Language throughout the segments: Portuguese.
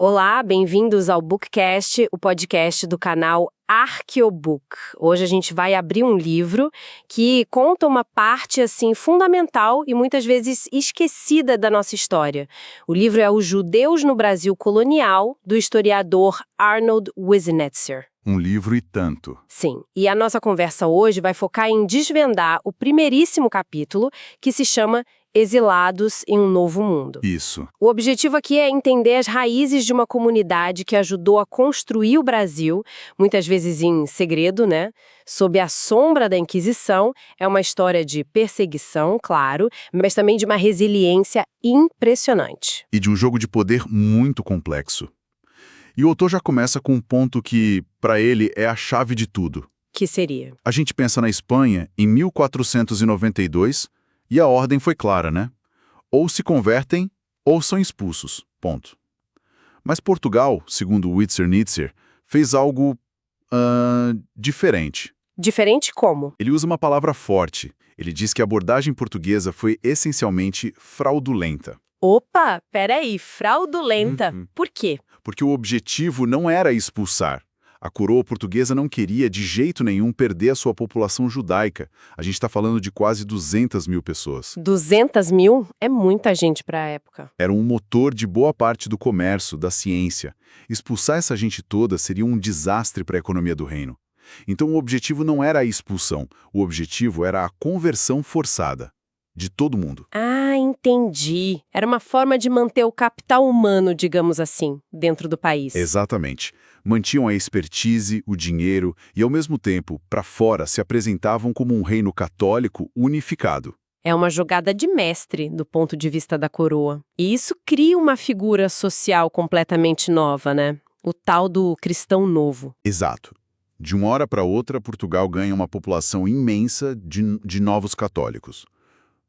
Olá, bem-vindos ao Bookcast, o podcast do canal Arqueobook. Hoje a gente vai abrir um livro que conta uma parte assim fundamental e muitas vezes esquecida da nossa história. O livro é Os Judeus no Brasil Colonial, do historiador Arnold Wisnetzer. Um livro e tanto. Sim, e a nossa conversa hoje vai focar em desvendar o primeiríssimo capítulo, que se chama Exilados em um Novo Mundo. Isso. O objetivo aqui é entender as raízes de uma comunidade que ajudou a construir o Brasil, muitas vezes em segredo, né? Sob a sombra da Inquisição. É uma história de perseguição, claro, mas também de uma resiliência impressionante. E de um jogo de poder muito complexo. E o autor já começa com um ponto que, para ele, é a chave de tudo. Que seria? A gente pensa na Espanha, em 1492, e a ordem foi clara, né? Ou se convertem, ou são expulsos. Ponto. Mas Portugal, segundo Wisnetzer, fez algo diferente. Diferente como? Ele usa uma palavra forte. Ele diz que a abordagem portuguesa foi essencialmente fraudulenta. Opa, peraí, fraudulenta. Por quê? Porque o objetivo não era expulsar. A coroa portuguesa não queria de jeito nenhum perder a sua população judaica. A gente está falando de quase 200 mil pessoas. 200 mil? É muita gente para a época. Era um motor de boa parte do comércio, da ciência. Expulsar essa gente toda seria um desastre para a economia do reino. Então o objetivo não era a expulsão, o objetivo era a conversão forçada. De todo mundo. Ah, entendi. Era uma forma de manter o capital humano, digamos assim, dentro do país. Exatamente. Mantinham a expertise, o dinheiro e, ao mesmo tempo, para fora se apresentavam como um reino católico unificado. É uma jogada de mestre, do ponto de vista da coroa. E isso cria uma figura social completamente nova, né? O tal do cristão novo. Exato. De uma hora para outra, Portugal ganha uma população imensa de novos católicos.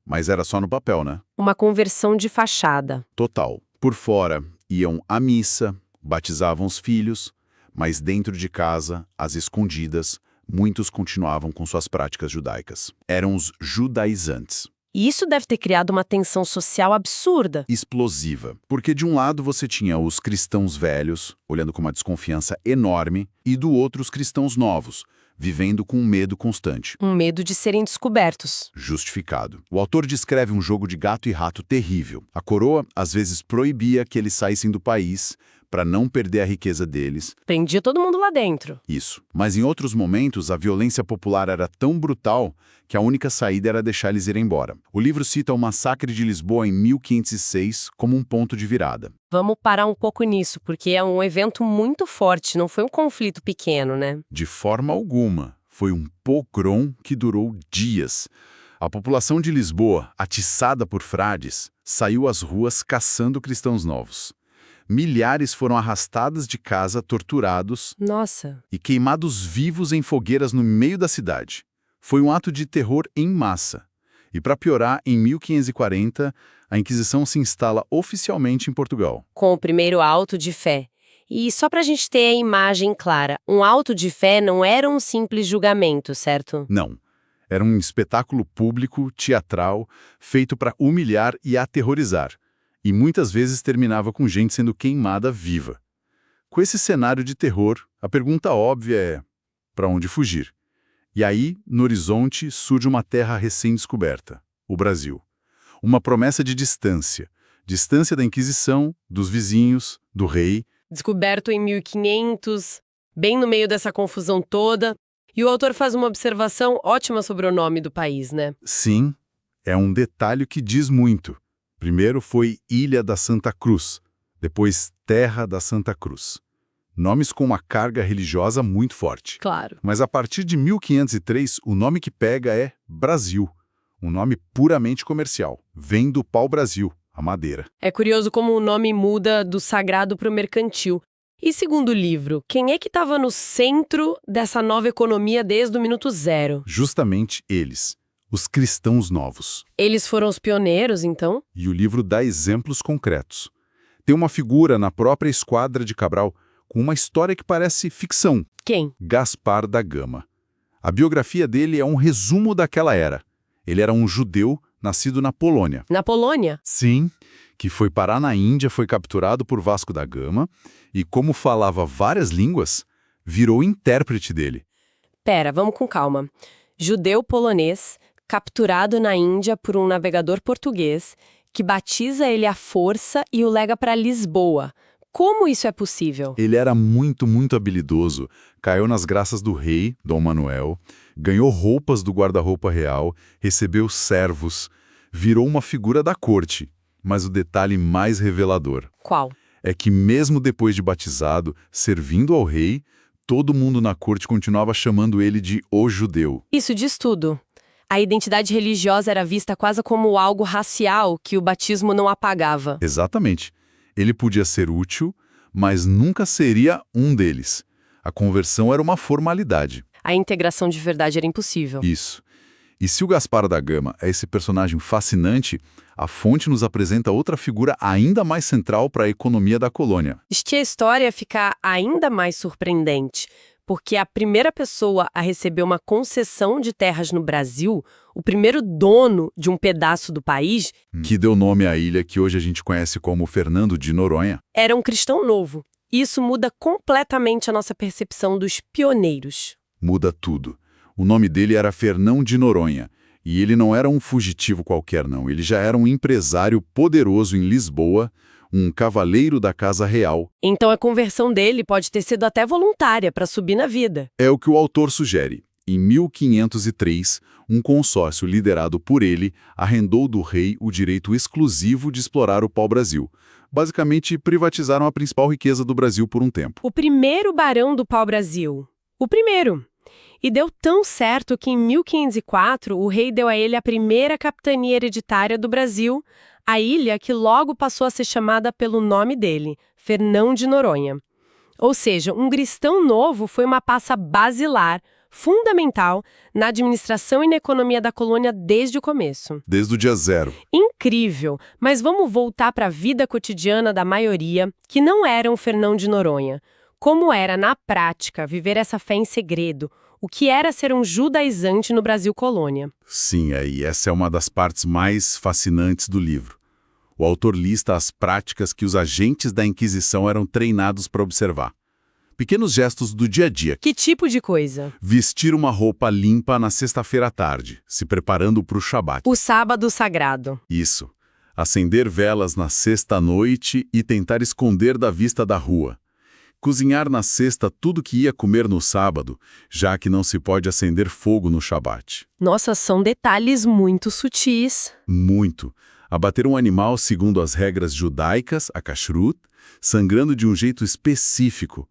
Mas era só no papel, né? Uma conversão de fachada. Total. Por fora, iam à missa, batizavam os filhos, mas dentro de casa, às escondidas, muitos continuavam com suas práticas judaicas. Eram os judaizantes. E isso deve ter criado uma tensão social absurda. Explosiva. Porque de um lado você tinha os cristãos velhos, olhando com uma desconfiança enorme, e do outro os cristãos novos, vivendo com um medo constante. Um medo de serem descobertos. Justificado. O autor descreve um jogo de gato e rato terrível. A coroa, às vezes, proibia que eles saíssem do país para não perder a riqueza deles. Prendia todo mundo lá dentro. Isso. Mas em outros momentos, a violência popular era tão brutal que a única saída era deixar eles ir embora. O livro cita o massacre de Lisboa em 1506 como um ponto de virada. Vamos parar um pouco nisso, porque é um evento muito forte, não foi um conflito pequeno, né? De forma alguma. Foi um pogrom que durou dias. A população de Lisboa, atiçada por frades, saiu às ruas caçando cristãos novos. Milhares foram arrastados de casa, torturados. Nossa. E queimados vivos em fogueiras no meio da cidade. Foi um ato de terror em massa. E para piorar, em 1540, a Inquisição se instala oficialmente em Portugal. Com o primeiro auto de fé. E só para a gente ter a imagem clara, um auto de fé não era um simples julgamento, certo? Não. Era um espetáculo público, teatral, feito para humilhar e aterrorizar. E muitas vezes terminava com gente sendo queimada viva. Com esse cenário de terror, a pergunta óbvia é: para onde fugir? E aí, no horizonte, surge uma terra recém-descoberta, o Brasil. Uma promessa de distância. Distância da Inquisição, dos vizinhos, do rei. Descoberto em 1500, bem no meio dessa confusão toda. E o autor faz uma observação ótima sobre o nome do país, né? Sim, é um detalhe que diz muito. Primeiro foi Ilha da Santa Cruz, depois Terra da Santa Cruz. Nomes com uma carga religiosa muito forte. Claro. Mas a partir de 1503, o nome que pega é Brasil, um nome puramente comercial. Vem do pau-brasil, a madeira. É curioso como o nome muda do sagrado para o mercantil. E segundo o livro, quem é que estava no centro dessa nova economia desde o minuto zero? Justamente eles, os cristãos novos. Eles foram os pioneiros, então? E o livro dá exemplos concretos. Tem uma figura na própria Esquadra de Cabral com uma história que parece ficção. Quem? Gaspar da Gama. A biografia dele é um resumo daquela era. Ele era um judeu nascido na Polônia. Na Polônia? Sim, que foi parar na Índia, foi capturado por Vasco da Gama e, como falava várias línguas, virou intérprete dele. Pera, vamos com calma. Judeu polonês, capturado na Índia por um navegador português, que batiza ele à força e o lega para Lisboa. Como isso é possível? Ele era muito, muito habilidoso, caiu nas graças do rei, Dom Manuel, ganhou roupas do guarda-roupa real, recebeu servos, virou uma figura da corte. Mas o detalhe mais revelador Qual? é que mesmo depois de batizado, servindo ao rei, todo mundo na corte continuava chamando ele de o judeu. Isso diz tudo. A identidade religiosa era vista quase como algo racial que o batismo não apagava. Exatamente. Ele podia ser útil, mas nunca seria um deles. A conversão era uma formalidade. A integração de verdade era impossível. Isso. E se o Gaspar da Gama é esse personagem fascinante, a fonte nos apresenta outra figura ainda mais central para a economia da colônia. Este a história fica ainda mais surpreendente, porque a primeira pessoa a receber uma concessão de terras no Brasil, o primeiro dono de um pedaço do país, Que deu nome à ilha que hoje a gente conhece como Fernando de Noronha. era um cristão novo. Isso muda completamente a nossa percepção dos pioneiros. Muda tudo. O nome dele era Fernão de Noronha. E ele não era um fugitivo qualquer, não. Ele já era um empresário poderoso em Lisboa, um cavaleiro da Casa Real. Então a conversão dele pode ter sido até voluntária para subir na vida. É o que o autor sugere. Em 1503, um consórcio liderado por ele arrendou do rei o direito exclusivo de explorar o pau-brasil. Basicamente, privatizaram a principal riqueza do Brasil por um tempo. O primeiro barão do pau-brasil. O primeiro. E deu tão certo que em 1504 o rei deu a ele a primeira capitania hereditária do Brasil, a ilha que logo passou a ser chamada pelo nome dele, Fernão de Noronha. Ou seja, um cristão novo foi uma passa basilar, fundamental, na administração e na economia da colônia desde o começo. Desde o dia zero. Incrível! Mas vamos voltar para a vida cotidiana da maioria, que não era um Fernão de Noronha. Como era, na prática, viver essa fé em segredo? O que era ser um judaizante no Brasil colônia? Sim, aí essa é uma das partes mais fascinantes do livro. O autor lista as práticas que os agentes da Inquisição eram treinados para observar. Pequenos gestos do dia a dia. Que tipo de coisa? Vestir uma roupa limpa na sexta-feira à tarde, se preparando para o Shabat. O sábado sagrado. Isso. Acender velas na sexta-noite e tentar esconder da vista da rua. Cozinhar na sexta tudo que ia comer no sábado, já que não se pode acender fogo no Shabat. Nossa, são detalhes muito sutis. Muito. Abater um animal segundo as regras judaicas, a kashrut, sangrando de um jeito específico.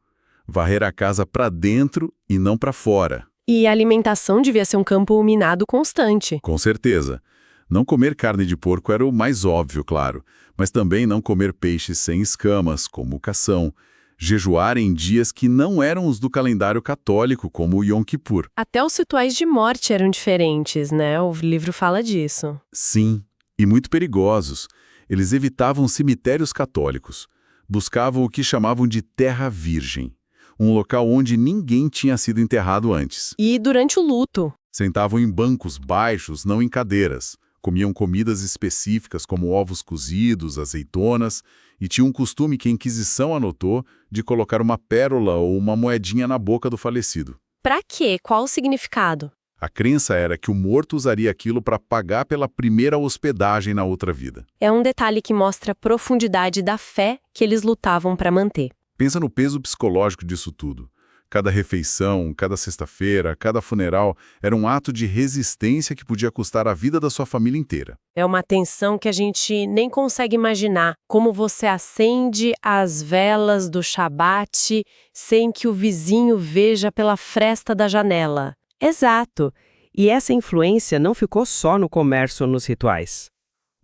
Varrer a casa para dentro e não para fora. E a alimentação devia ser um campo minado constante. Com certeza. Não comer carne de porco era o mais óbvio, claro, mas também não comer peixes sem escamas, como o cação. Jejuar em dias que não eram os do calendário católico, como o Yom Kippur. Até os rituais de morte eram diferentes, né? O livro fala disso. Sim, e muito perigosos. Eles evitavam cemitérios católicos. Buscavam o que chamavam de terra virgem, um local onde ninguém tinha sido enterrado antes. E durante o luto. Sentavam em bancos baixos, não em cadeiras. Comiam comidas específicas como ovos cozidos, azeitonas, e tinha um costume que a Inquisição anotou de colocar uma pérola ou uma moedinha na boca do falecido. Pra quê? Qual o significado? A crença era que o morto usaria aquilo para pagar pela primeira hospedagem na outra vida. É um detalhe que mostra a profundidade da fé que eles lutavam para manter. Pensa no peso psicológico disso tudo. Cada refeição, cada sexta-feira, cada funeral era um ato de resistência que podia custar a vida da sua família inteira. É uma tensão que a gente nem consegue imaginar. Como você acende as velas do Shabat sem que o vizinho veja pela fresta da janela. Exato. E essa influência não ficou só no comércio ou nos rituais.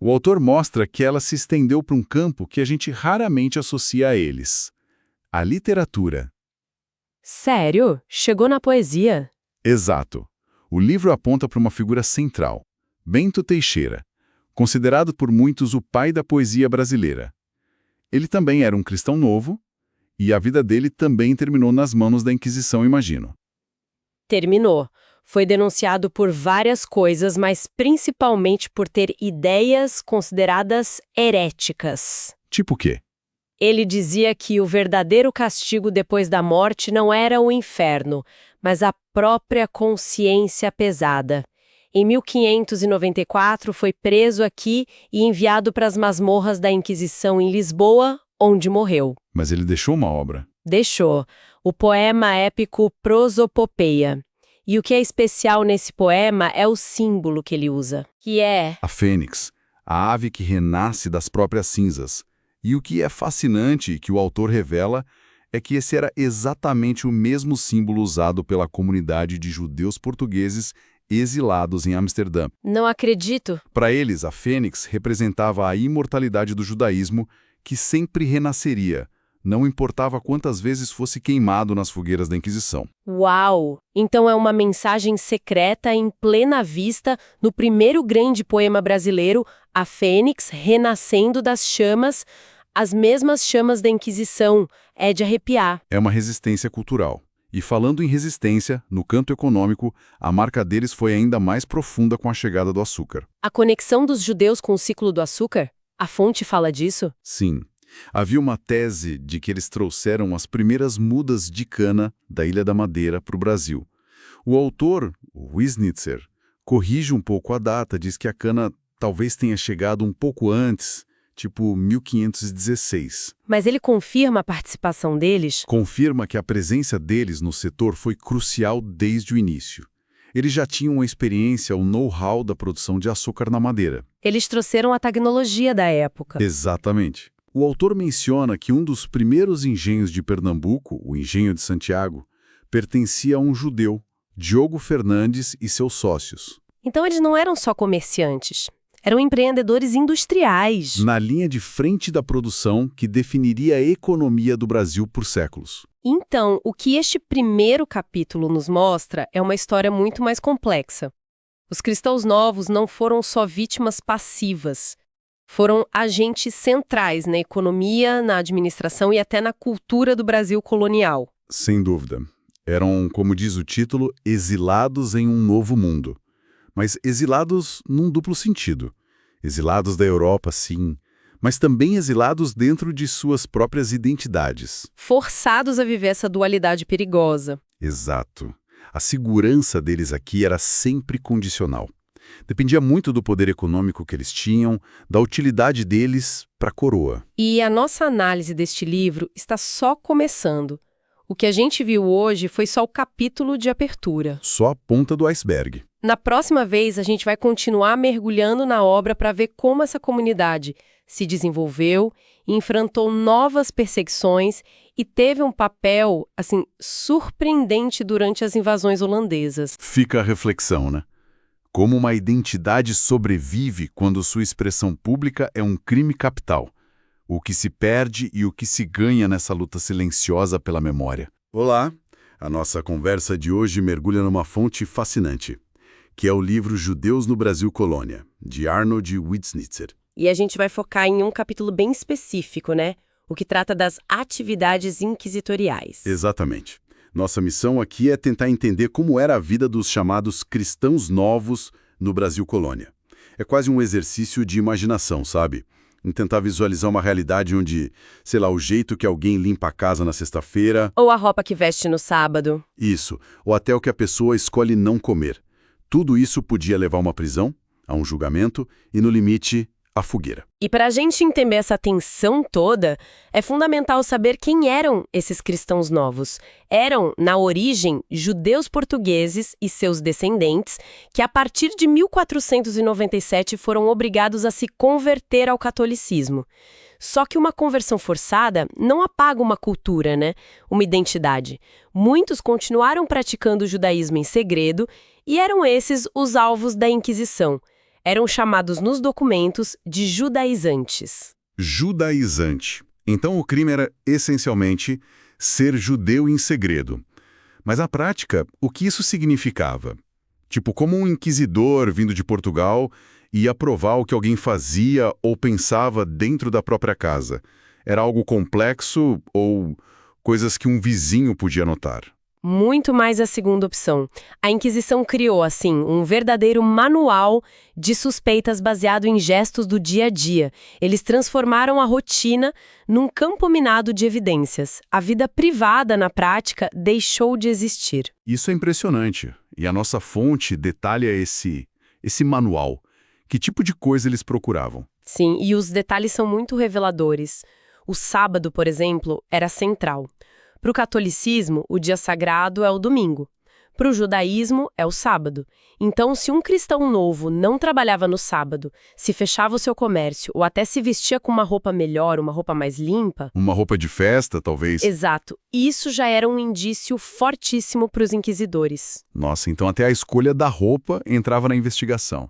O autor mostra que ela se estendeu para um campo que a gente raramente associa a eles: a literatura. Sério? Chegou na poesia? Exato. O livro aponta para uma figura central, Bento Teixeira, considerado por muitos o pai da poesia brasileira. Ele também era um cristão novo, e a vida dele também terminou nas mãos da Inquisição, imagino. Terminou. Foi denunciado por várias coisas, mas principalmente por ter ideias consideradas heréticas. Tipo o quê? Ele dizia que o verdadeiro castigo depois da morte não era o inferno, mas a própria consciência pesada. Em 1594, foi preso aqui e enviado para as masmorras da Inquisição em Lisboa, onde morreu. Mas ele deixou uma obra. Deixou o poema épico Prosopopeia. E o que é especial nesse poema é o símbolo que ele usa, que é... A fênix, a ave que renasce das próprias cinzas. E o que é fascinante e que o autor revela é que esse era exatamente o mesmo símbolo usado pela comunidade de judeus portugueses exilados em Amsterdã. Não acredito. Para eles, a fênix representava a imortalidade do judaísmo que sempre renasceria, não importava quantas vezes fosse queimado nas fogueiras da Inquisição. Uau! Então é uma mensagem secreta em plena vista no primeiro grande poema brasileiro, a fênix renascendo das chamas, as mesmas chamas da Inquisição. É de arrepiar. É uma resistência cultural. E falando em resistência, no canto econômico, a marca deles foi ainda mais profunda com a chegada do açúcar. A conexão dos judeus com o ciclo do açúcar? A fonte fala disso? Sim. Havia uma tese de que eles trouxeram as primeiras mudas de cana da Ilha da Madeira para o Brasil. O autor, Wisnitzer, corrige um pouco a data, diz que a cana talvez tenha chegado um pouco antes, tipo 1516. Mas ele confirma a participação deles? Confirma que a presença deles no setor foi crucial desde o início. Eles já tinham uma experiência, o know-how da produção de açúcar na madeira. Eles trouxeram a tecnologia da época. Exatamente. O autor menciona que um dos primeiros engenhos de Pernambuco, o Engenho de Santiago, pertencia a um judeu, Diogo Fernandes e seus sócios. Então eles não eram só comerciantes, eram empreendedores industriais. Na linha de frente da produção que definiria a economia do Brasil por séculos. Então, o que este primeiro capítulo nos mostra é uma história muito mais complexa. Os cristãos novos não foram só vítimas passivas. Foram agentes centrais na economia, na administração e até na cultura do Brasil colonial. Sem dúvida. Eram, como diz o título, exilados em um novo mundo. Mas exilados num duplo sentido. Exilados da Europa, sim, mas também exilados dentro de suas próprias identidades. Forçados a viver essa dualidade perigosa. Exato. A segurança deles aqui era sempre condicional. Dependia muito do poder econômico que eles tinham, da utilidade deles para a coroa. E a nossa análise deste livro está só começando. O que a gente viu hoje foi só o capítulo de abertura. Só a ponta do iceberg. Na próxima vez, a gente vai continuar mergulhando na obra para ver como essa comunidade se desenvolveu, enfrentou novas perseguições e teve um papel, assim, surpreendente durante as invasões holandesas. Fica a reflexão, né? Como uma identidade sobrevive quando sua expressão pública é um crime capital. O que se perde e o que se ganha nessa luta silenciosa pela memória. Olá! A nossa conversa de hoje mergulha numa fonte fascinante, que é o livro Judeus no Brasil Colônia, de Arnold Wisnitzer. E a gente vai focar em um capítulo bem específico, né? O que trata das atividades inquisitoriais. Exatamente. Nossa missão aqui é tentar entender como era a vida dos chamados cristãos novos no Brasil Colônia. É quase um exercício de imaginação, sabe? Em tentar visualizar uma realidade onde, sei lá, o jeito que alguém limpa a casa na sexta-feira... Ou a roupa que veste no sábado. Isso, ou até o que a pessoa escolhe não comer. Tudo isso podia levar a uma prisão, a um julgamento e, no limite, a fogueira. E para a gente entender essa tensão toda, é fundamental saber quem eram esses cristãos novos. Eram, na origem, judeus portugueses e seus descendentes, que a partir de 1497 foram obrigados a se converter ao catolicismo. Só que uma conversão forçada não apaga uma cultura, né? Uma identidade. Muitos continuaram praticando o judaísmo em segredo e eram esses os alvos da Inquisição. Eram chamados nos documentos de judaizantes. Judaizante. Então o crime era, essencialmente, ser judeu em segredo. Mas na prática, o que isso significava? Tipo, como um inquisidor vindo de Portugal ia provar o que alguém fazia ou pensava dentro da própria casa. Era algo complexo ou coisas que um vizinho podia notar? Muito mais a segunda opção. A Inquisição criou, assim, um verdadeiro manual de suspeitas baseado em gestos do dia a dia. Eles transformaram a rotina num campo minado de evidências. A vida privada, na prática, deixou de existir. Isso é impressionante. E a nossa fonte detalha esse manual. Que tipo de coisa eles procuravam? Sim, e os detalhes são muito reveladores. O sábado, por exemplo, era central. Para o catolicismo, o dia sagrado é o domingo. Para o judaísmo, é o sábado. Então, se um cristão novo não trabalhava no sábado, se fechava o seu comércio ou até se vestia com uma roupa melhor, uma roupa mais limpa... Uma roupa de festa, talvez? Exato. Isso já era um indício fortíssimo para os inquisidores. Nossa, então até a escolha da roupa entrava na investigação.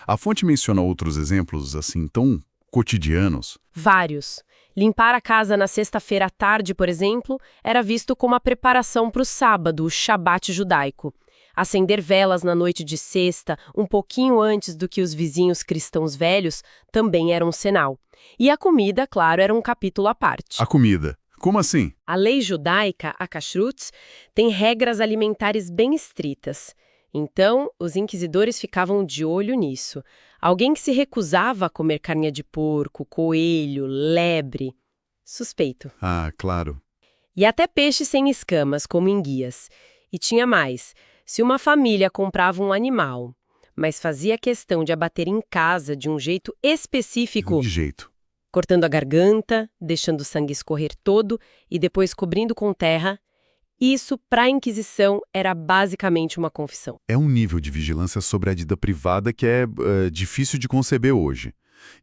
A fonte menciona outros exemplos, assim, tão cotidianos. Vários. Limpar a casa na sexta-feira à tarde, por exemplo, era visto como a preparação para o sábado, o Shabat judaico. Acender velas na noite de sexta, um pouquinho antes do que os vizinhos cristãos velhos, também era um sinal. E a comida, claro, era um capítulo à parte. A comida. Como assim? A lei judaica, a Kashrut, tem regras alimentares bem estritas. Então, os inquisidores ficavam de olho nisso. Alguém que se recusava a comer carne de porco, coelho, lebre, suspeito. Ah, claro. E até peixe sem escamas, como enguias. E tinha mais. Se uma família comprava um animal, mas fazia questão de abater em casa de um jeito específico, De jeito. cortando a garganta, deixando o sangue escorrer todo e depois cobrindo com terra, isso, para a Inquisição, era basicamente uma confissão. É um nível de vigilância sobre a vida privada que é difícil de conceber hoje.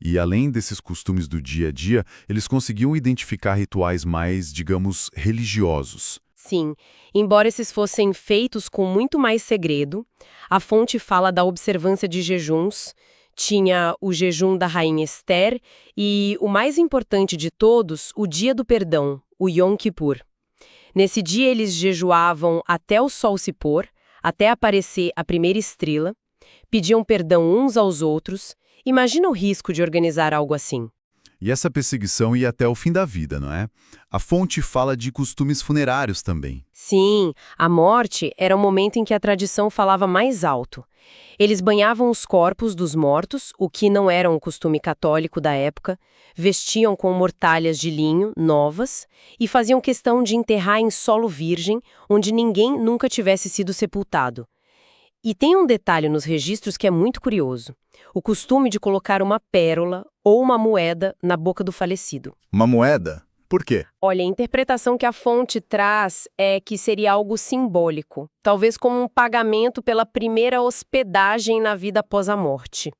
E além desses costumes do dia a dia, eles conseguiam identificar rituais mais, digamos, religiosos. Sim, embora esses fossem feitos com muito mais segredo, a fonte fala da observância de jejuns, tinha o jejum da Rainha Esther e, o mais importante de todos, o Dia do Perdão, o Yom Kippur. Nesse dia eles jejuavam até o sol se pôr, até aparecer a primeira estrela, pediam perdão uns aos outros. Imagina o risco de organizar algo assim. E essa perseguição ia até o fim da vida, não é? A fonte fala de costumes funerários também. Sim, a morte era o momento em que a tradição falava mais alto. Eles banhavam os corpos dos mortos, o que não era um costume católico da época, vestiam com mortalhas de linho, novas, e faziam questão de enterrar em solo virgem, onde ninguém nunca tivesse sido sepultado. E tem um detalhe nos registros que é muito curioso: o costume de colocar uma pérola ou uma moeda na boca do falecido. Uma moeda? Por quê? Olha, a interpretação que a fonte traz é que seria algo simbólico, talvez como um pagamento pela primeira hospedagem na vida após a morte.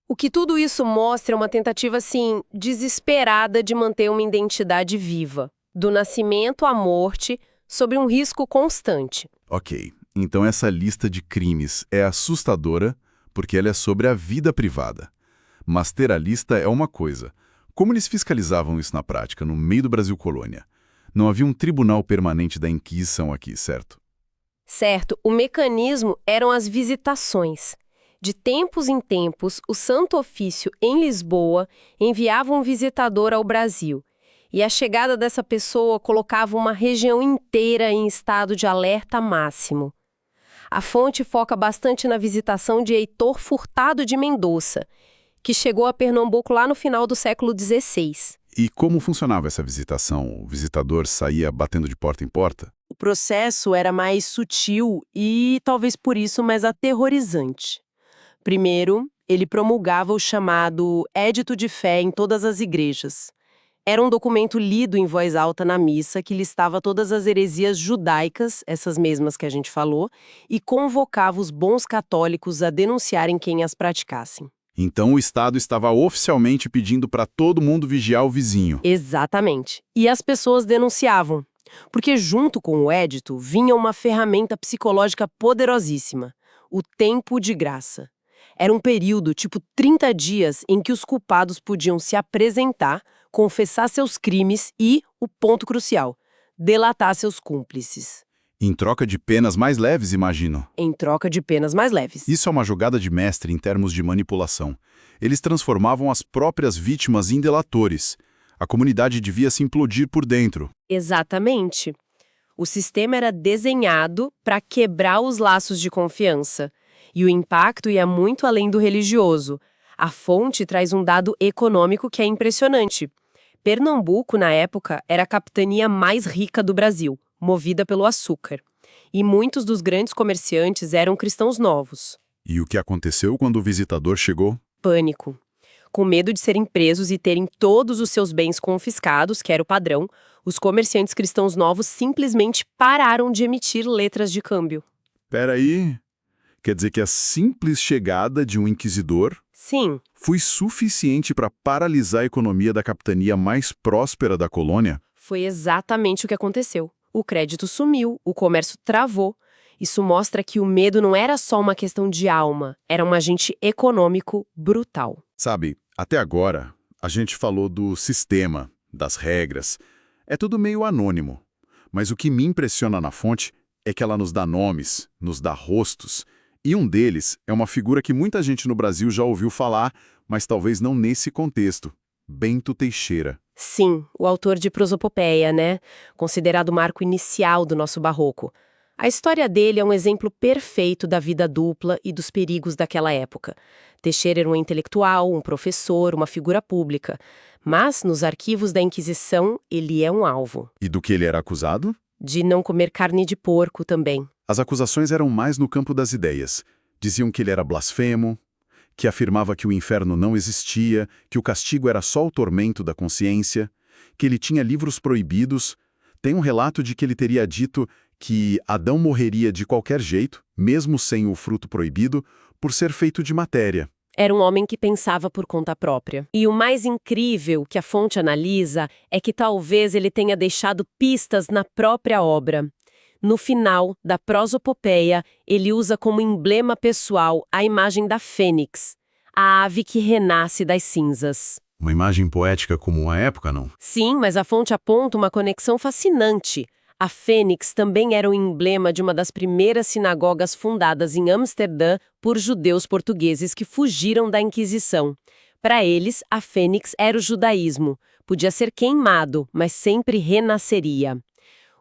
O que tudo isso mostra é uma tentativa, assim, desesperada de manter uma identidade viva, do nascimento à morte, sob um risco constante. Ok, então essa lista de crimes é assustadora porque ela é sobre a vida privada. Mas ter a lista é uma coisa. Como eles fiscalizavam isso na prática, no meio do Brasil colônia? Não havia um tribunal permanente da Inquisição aqui, certo? Certo, o mecanismo eram as visitações. De tempos em tempos, o Santo Ofício, em Lisboa, enviava um visitador ao Brasil. E a chegada dessa pessoa colocava uma região inteira em estado de alerta máximo. A fonte foca bastante na visitação de Heitor Furtado de Mendonça, que chegou a Pernambuco lá no final do século XVI. E como funcionava essa visitação? O visitador saía batendo de porta em porta? O processo era mais sutil e, talvez por isso, mais aterrorizante. Primeiro, ele promulgava o chamado Édito de Fé em todas as igrejas. Era um documento lido em voz alta na missa que listava todas as heresias judaicas, essas mesmas que a gente falou, e convocava os bons católicos a denunciarem quem as praticassem. Então o Estado estava oficialmente pedindo para todo mundo vigiar o vizinho. Exatamente. E as pessoas denunciavam, porque junto com o édito vinha uma ferramenta psicológica poderosíssima, o tempo de graça. Era um período, tipo 30 dias, em que os culpados podiam se apresentar, confessar seus crimes e, o ponto crucial, delatar seus cúmplices. Em troca de penas mais leves, imagino. Em troca de penas mais leves. Isso é uma jogada de mestre em termos de manipulação. Eles transformavam as próprias vítimas em delatores. A comunidade devia se implodir por dentro. Exatamente. O sistema era desenhado para quebrar os laços de confiança. E o impacto ia muito além do religioso. A fonte traz um dado econômico que é impressionante. Pernambuco, na época, era a capitania mais rica do Brasil, movida pelo açúcar. E muitos dos grandes comerciantes eram cristãos novos. E o que aconteceu quando o visitador chegou? Pânico. Com medo de serem presos e terem todos os seus bens confiscados, que era o padrão, os comerciantes cristãos novos simplesmente pararam de emitir letras de câmbio. Peraí, quer dizer que a simples chegada de um inquisidor Sim, foi suficiente para paralisar a economia da capitania mais próspera da colônia? foi exatamente o que aconteceu. O crédito sumiu, o comércio travou. Isso mostra que o medo não era só uma questão de alma, era um agente econômico brutal. Sabe, até agora, a gente falou do sistema, das regras. É tudo meio anônimo. Mas o que me impressiona na fonte é que ela nos dá nomes, nos dá rostos. E um deles é uma figura que muita gente no Brasil já ouviu falar, mas talvez não nesse contexto. Bento Teixeira. Sim, o autor de Prosopopeia, né? Considerado o marco inicial do nosso barroco. A história dele é um exemplo perfeito da vida dupla e dos perigos daquela época. Teixeira era um intelectual, um professor, uma figura pública. Mas, nos arquivos da Inquisição, ele é um alvo. E do que ele era acusado? De não comer carne de porco também. As acusações eram mais no campo das ideias. Diziam que ele era blasfemo, que afirmava que o inferno não existia, que o castigo era só o tormento da consciência, que ele tinha livros proibidos. Tem um relato de que ele teria dito que Adão morreria de qualquer jeito, mesmo sem o fruto proibido, por ser feito de matéria. Era um homem que pensava por conta própria. E o mais incrível que a fonte analisa é que talvez ele tenha deixado pistas na própria obra. No final da Prosopopeia, ele usa como emblema pessoal a imagem da fênix, a ave que renasce das cinzas. Uma imagem poética como a época, não? Sim, mas a fonte aponta uma conexão fascinante. A fênix também era o emblema de uma das primeiras sinagogas fundadas em Amsterdã por judeus portugueses que fugiram da Inquisição. Para eles, a fênix era o judaísmo. Podia ser queimado, mas sempre renasceria.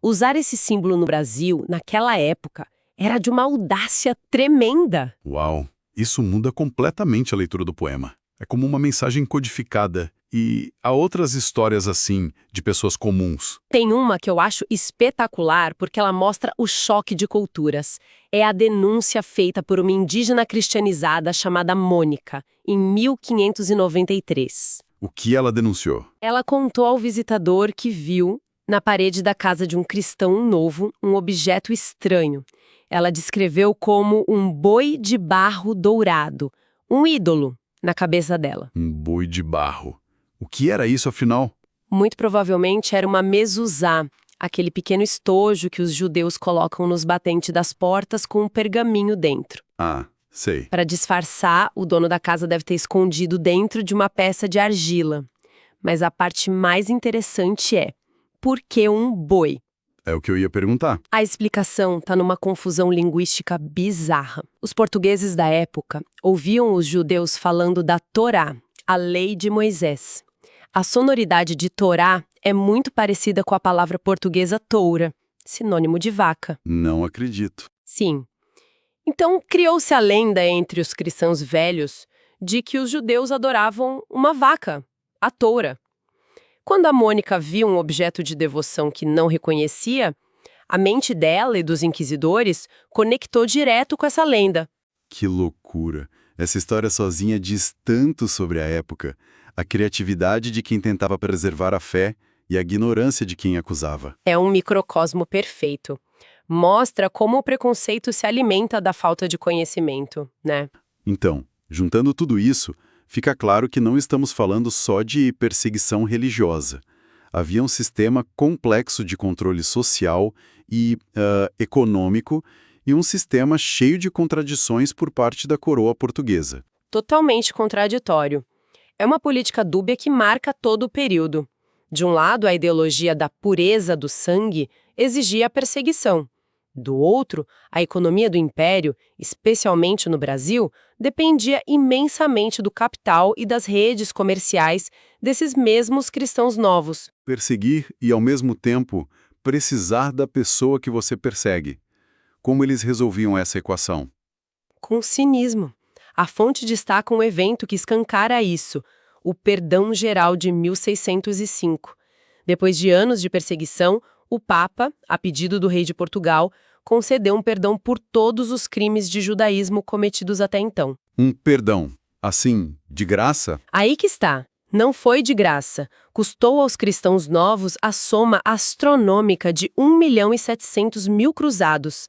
Usar esse símbolo no Brasil, naquela época, era de uma audácia tremenda. Uau! Isso muda completamente a leitura do poema. É como uma mensagem codificada. E há outras histórias assim, de pessoas comuns. Tem uma que eu acho espetacular porque ela mostra o choque de culturas. É a denúncia feita por uma indígena cristianizada chamada Mônica, em 1593. O que ela denunciou? Ela contou ao visitador que viu, na parede da casa de um cristão novo, um objeto estranho. Ela descreveu como um boi de barro dourado, um ídolo, na cabeça dela. Um boi de barro. O que era isso, afinal? Muito provavelmente era uma mezuzá, aquele pequeno estojo que os judeus colocam nos batentes das portas com um pergaminho dentro. Ah, sei. Para disfarçar, o dono da casa deve ter escondido dentro de uma peça de argila. Mas a parte mais interessante é, por que um boi? É o que eu ia perguntar. A explicação está numa confusão linguística bizarra. Os portugueses da época ouviam os judeus falando da Torá, a lei de Moisés. A sonoridade de Torá é muito parecida com a palavra portuguesa toura, sinônimo de vaca. Não acredito. Sim. Então, criou-se a lenda entre os cristãos velhos de que os judeus adoravam uma vaca, a toura. Quando a Mônica viu um objeto de devoção que não reconhecia, a mente dela e dos inquisidores conectou direto com essa lenda. Que loucura. Essa história sozinha diz tanto sobre a época, a criatividade de quem tentava preservar a fé e a ignorância de quem acusava. É um microcosmo perfeito. Mostra como o preconceito se alimenta da falta de conhecimento, né? Então, juntando tudo isso, fica claro que não estamos falando só de perseguição religiosa. Havia um sistema complexo de controle social e econômico e um sistema cheio de contradições por parte da coroa portuguesa. Totalmente contraditório. É uma política dúbia que marca todo o período. De um lado, a ideologia da pureza do sangue exigia a perseguição. Do outro, a economia do império, especialmente no Brasil, dependia imensamente do capital e das redes comerciais desses mesmos cristãos novos. Perseguir e, ao mesmo tempo, precisar da pessoa que você persegue. Como eles resolviam essa equação? Com cinismo. A fonte destaca um evento que escancara isso, o Perdão Geral de 1605. Depois de anos de perseguição, o Papa, a pedido do rei de Portugal, concedeu um perdão por todos os crimes de judaísmo cometidos até então. Um perdão, assim, de graça? Aí que está. Não foi de graça. Custou aos cristãos novos a soma astronômica de 1.700.000 cruzados.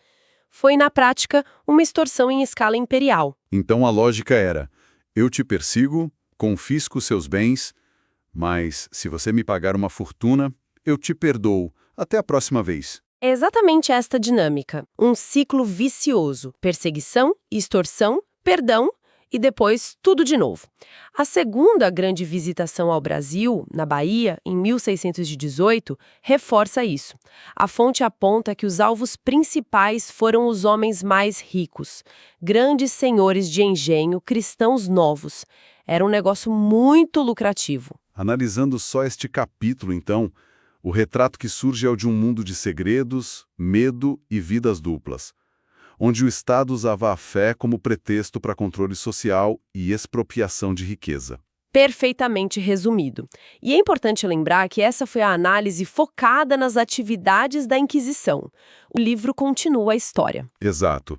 Foi, na prática, uma extorsão em escala imperial. Então a lógica era, eu te persigo, confisco seus bens, mas se você me pagar uma fortuna, eu te perdoo. Até a próxima vez. É exatamente esta dinâmica. Um ciclo vicioso. Perseguição, extorsão, perdão e depois tudo de novo. A segunda grande visitação ao Brasil, na Bahia, em 1618, reforça isso. A fonte aponta que os alvos principais foram os homens mais ricos, grandes senhores de engenho, cristãos novos. Era um negócio muito lucrativo. Analisando só este capítulo, então, o retrato que surge é o de um mundo de segredos, medo e vidas duplas, onde o Estado usava a fé como pretexto para controle social e expropriação de riqueza. Perfeitamente resumido. E é importante lembrar que essa foi a análise focada nas atividades da Inquisição. O livro continua a história. Exato.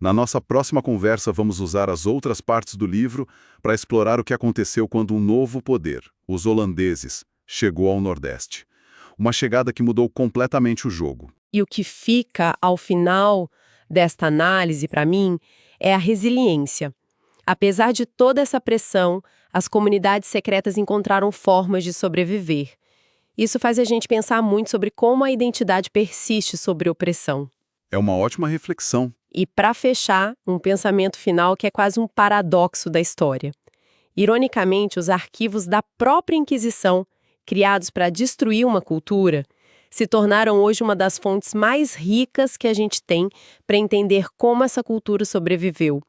Na nossa próxima conversa, vamos usar as outras partes do livro para explorar o que aconteceu quando um novo poder, os holandeses, chegou ao Nordeste. Uma chegada que mudou completamente o jogo. E o que fica, ao final desta análise, para mim, é a resiliência. Apesar de toda essa pressão, as comunidades secretas encontraram formas de sobreviver. Isso faz a gente pensar muito sobre como a identidade persiste sob opressão. É uma ótima reflexão. E, para fechar, um pensamento final que é quase um paradoxo da história. Ironicamente, os arquivos da própria Inquisição, criados para destruir uma cultura, se tornaram hoje uma das fontes mais ricas que a gente tem para entender como essa cultura sobreviveu.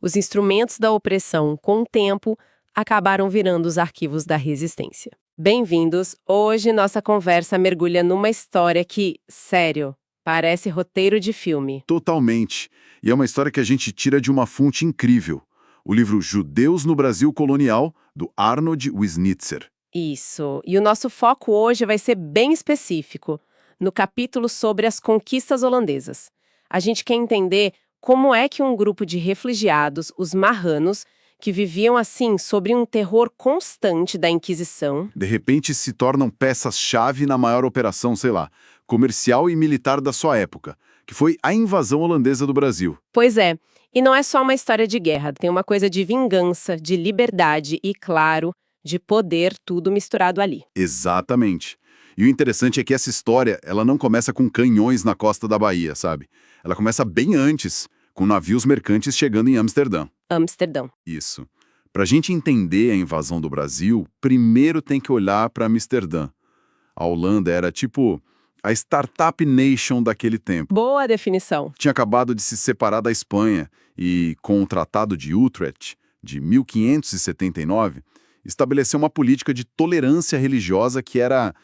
Os instrumentos da opressão, com o tempo, acabaram virando os arquivos da resistência. Bem-vindos! Hoje nossa conversa mergulha numa história que, sério, parece roteiro de filme. Totalmente. E é uma história que a gente tira de uma fonte incrível. O livro Judeus no Brasil Colonial, do Arnold Wisnitzer. Isso. E o nosso foco hoje vai ser bem específico, no capítulo sobre as conquistas holandesas. A gente quer entender como é que um grupo de refugiados, os marranos, que viviam assim sob um terror constante da Inquisição, De repente se tornam peças-chave na maior operação, sei lá, comercial e militar da sua época, que foi a invasão holandesa do Brasil. Pois é, e não é só uma história de guerra, tem uma coisa de vingança, de liberdade e, claro, de poder, tudo misturado ali. Exatamente. E o interessante é que essa história, ela não começa com canhões na costa da Bahia, sabe? Ela começa bem antes, com navios mercantes chegando em Amsterdã. Amsterdã. Isso. Para a gente entender a invasão do Brasil, primeiro tem que olhar para Amsterdã. A Holanda era tipo a Startup Nation daquele tempo. Boa definição. Tinha acabado de se separar da Espanha e, com o Tratado de Utrecht, de 1579, estabeleceu uma política de tolerância religiosa que era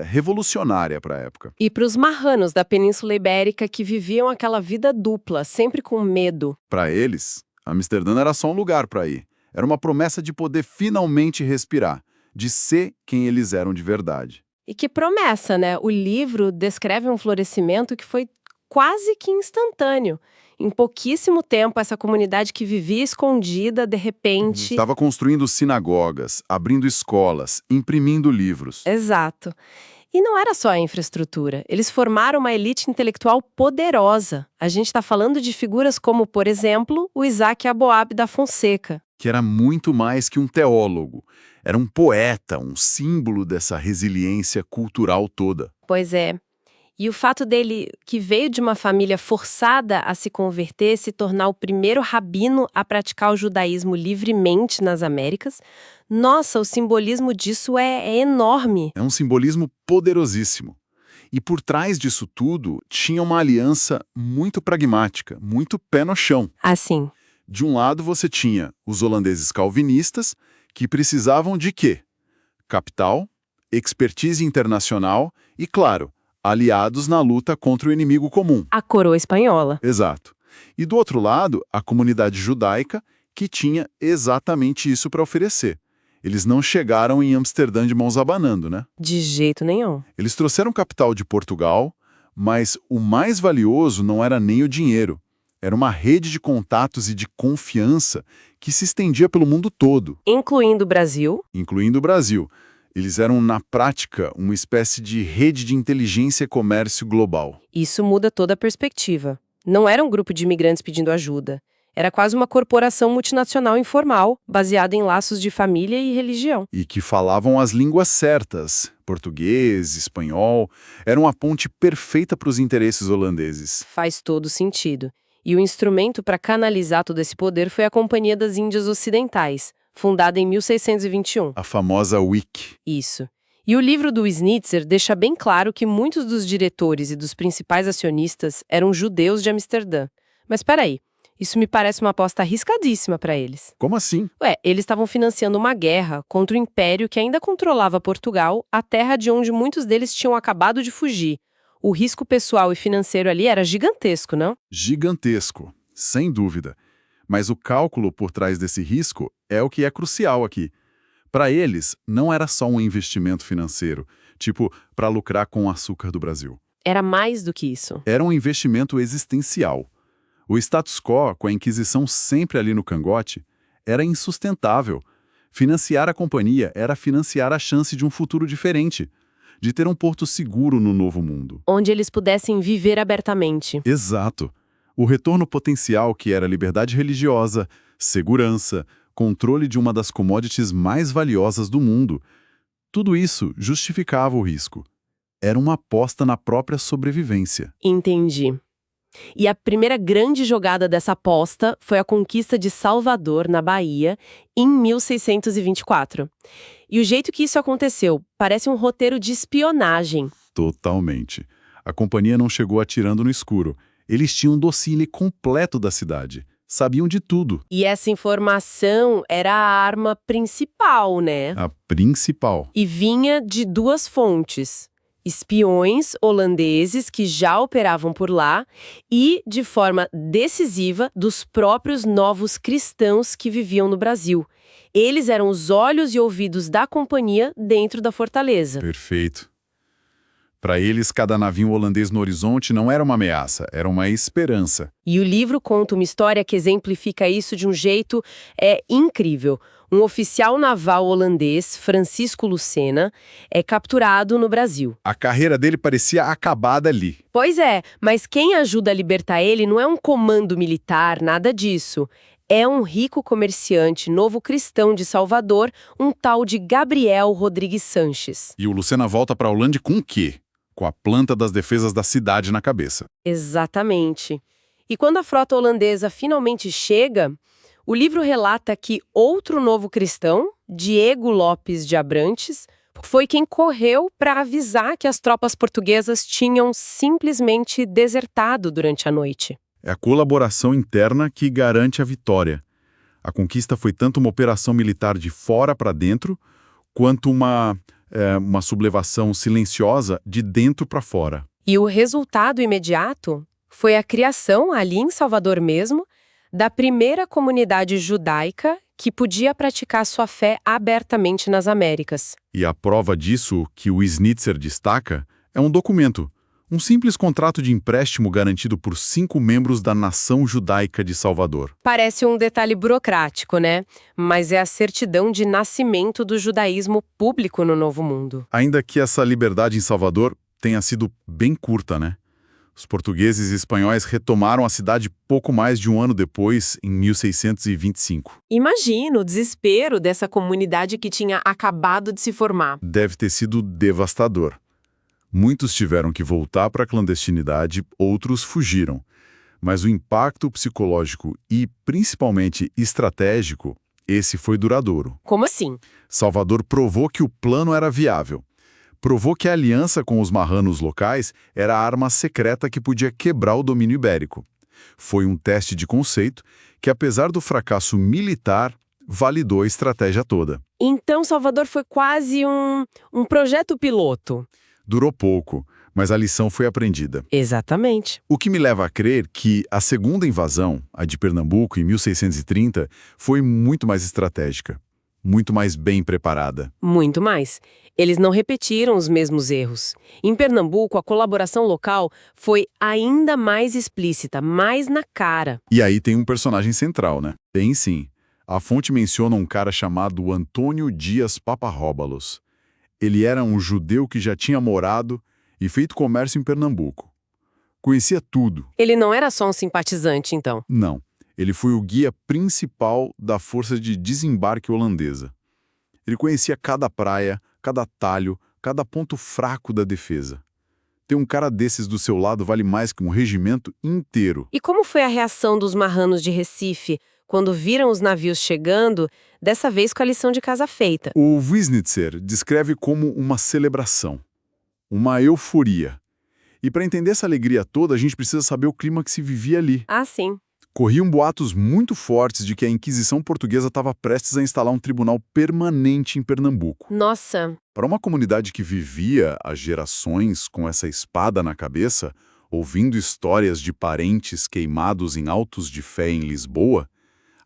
revolucionária para a época. E para os marranos da Península Ibérica que viviam aquela vida dupla, sempre com medo. Para eles, Amsterdã não era só um lugar para ir. Era uma promessa de poder finalmente respirar, de ser quem eles eram de verdade. E que promessa, né? O livro descreve um florescimento que foi quase que instantâneo. Em pouquíssimo tempo, essa comunidade que vivia escondida, de repente... Estava construindo sinagogas, abrindo escolas, imprimindo livros. Exato. E não era só a infraestrutura. Eles formaram uma elite intelectual poderosa. A gente está falando de figuras como, por exemplo, o Isaac Aboab da Fonseca. Que era muito mais que um teólogo. Era um poeta, um símbolo dessa resiliência cultural toda. Pois é. E o fato dele, que veio de uma família forçada a se converter, se tornar o primeiro rabino a praticar o judaísmo livremente nas Américas, nossa, o simbolismo disso é enorme. É um simbolismo poderosíssimo. E por trás disso tudo, tinha uma aliança muito pragmática, muito pé no chão. Assim. De um lado você tinha os holandeses calvinistas, que precisavam de quê? Capital, expertise internacional e, claro, aliados na luta contra o inimigo comum. A coroa espanhola. Exato. E do outro lado, a comunidade judaica, que tinha exatamente isso para oferecer. Eles não chegaram em Amsterdã de mãos abanando, né? De jeito nenhum. Eles trouxeram capital de Portugal, mas o mais valioso não era nem o dinheiro. Era uma rede de contatos e de confiança que se estendia pelo mundo todo, Incluindo o Brasil. incluindo o Brasil. Eles eram, na prática, uma espécie de rede de inteligência e comércio global. Isso muda toda a perspectiva. Não era um grupo de imigrantes pedindo ajuda. Era quase uma corporação multinacional informal, baseada em laços de família e religião. E que falavam as línguas certas, português, espanhol, eram a ponte perfeita para os interesses holandeses. Faz todo sentido. E o instrumento para canalizar todo esse poder foi a Companhia das Índias Ocidentais, fundada em 1621. A famosa WIC. Isso. E o livro do Snitzer deixa bem claro que muitos dos diretores e dos principais acionistas eram judeus de Amsterdã. Mas peraí, isso me parece uma aposta arriscadíssima para eles. Como assim? Eles estavam financiando uma guerra contra o império que ainda controlava Portugal, a terra de onde muitos deles tinham acabado de fugir. O risco pessoal e financeiro ali era gigantesco, não? Gigantesco, sem dúvida. Mas o cálculo por trás desse risco é o que é crucial aqui. Para eles, não era só um investimento financeiro, tipo, para lucrar com o açúcar do Brasil. Era mais do que isso. Era um investimento existencial. O status quo, com a Inquisição sempre ali no cangote, era insustentável. Financiar a companhia era financiar a chance de um futuro diferente, de ter um porto seguro no novo mundo. Onde eles pudessem viver abertamente. Exato. O retorno potencial que era liberdade religiosa, segurança, controle de uma das commodities mais valiosas do mundo. Tudo isso justificava o risco. Era uma aposta na própria sobrevivência. Entendi. E a primeira grande jogada dessa aposta foi a conquista de Salvador, na Bahia, em 1624. E o jeito que isso aconteceu parece um roteiro de espionagem. Totalmente. A companhia não chegou atirando no escuro. Eles tinham um dossiê completo da cidade. Sabiam de tudo. E essa informação era a arma principal, né? A principal. E vinha de duas fontes. Espiões holandeses que já operavam por lá e, de forma decisiva, dos próprios novos cristãos que viviam no Brasil. Eles eram os olhos e ouvidos da companhia dentro da fortaleza. Perfeito. Para eles, cada navio holandês no horizonte não era uma ameaça, era uma esperança. E o livro conta uma história que exemplifica isso de um jeito incrível. Um oficial naval holandês, Francisco Lucena, é capturado no Brasil. A carreira dele parecia acabada ali. Pois é, mas quem ajuda a libertar ele não é um comando militar, nada disso. É um rico comerciante novo cristão de Salvador, um tal de Gabriel Rodrigues Sanches. E o Lucena volta para a Holanda com o quê? Com a planta das defesas da cidade na cabeça. Exatamente. E quando a frota holandesa finalmente chega, o livro relata que outro novo cristão, Diego Lopes de Abrantes, foi quem correu para avisar que as tropas portuguesas tinham simplesmente desertado durante a noite. É a colaboração interna que garante a vitória. A conquista foi tanto uma operação militar de fora para dentro, quanto uma sublevação silenciosa de dentro para fora. E o resultado imediato foi a criação, ali em Salvador mesmo, da primeira comunidade judaica que podia praticar sua fé abertamente nas Américas. E a prova disso, que o Snitzer destaca, é um documento. Um simples contrato de empréstimo garantido por 5 membros da nação judaica de Salvador. Parece um detalhe burocrático, né? Mas é a certidão de nascimento do judaísmo público no Novo Mundo. Ainda que essa liberdade em Salvador tenha sido bem curta, né? Os portugueses e espanhóis retomaram a cidade pouco mais de um ano depois, em 1625. Imagina o desespero dessa comunidade que tinha acabado de se formar. Deve ter sido devastador. Muitos tiveram que voltar para a clandestinidade, outros fugiram. Mas o impacto psicológico e, principalmente, estratégico, esse foi duradouro. Como assim? Salvador provou que o plano era viável. Provou que a aliança com os marranos locais era a arma secreta que podia quebrar o domínio ibérico. Foi um teste de conceito que, apesar do fracasso militar, validou a estratégia toda. Então Salvador foi quase um projeto piloto. Durou pouco, Mas a lição foi aprendida. Exatamente. O que me leva a crer que a segunda invasão, a de Pernambuco, em 1630, foi muito mais estratégica, muito mais bem preparada. Muito mais. Eles não repetiram os mesmos erros. Em Pernambuco, a colaboração local foi ainda mais explícita, mais na cara. E aí tem um personagem central, né? Tem sim. A fonte menciona um cara chamado Antônio Dias Paparróbalos. Ele era um judeu que já tinha morado e feito comércio em Pernambuco. Conhecia tudo. Ele não era só um simpatizante, então. Não. Ele foi o guia principal da força de desembarque holandesa. Ele conhecia cada praia, cada atalho, cada ponto fraco da defesa. Ter um cara desses do seu lado vale mais que um regimento inteiro. E como foi a reação dos marranos de Recife quando viram os navios chegando, dessa vez com a lição de casa feita? O Wisnitzer descreve como uma celebração, uma euforia. E para entender essa alegria toda, a gente precisa saber o clima que se vivia ali. Ah, sim. Corriam boatos muito fortes de que a Inquisição portuguesa estava prestes a instalar um tribunal permanente em Pernambuco. Nossa, Para uma comunidade que vivia há gerações com essa espada na cabeça, ouvindo histórias de parentes queimados em autos de fé em Lisboa,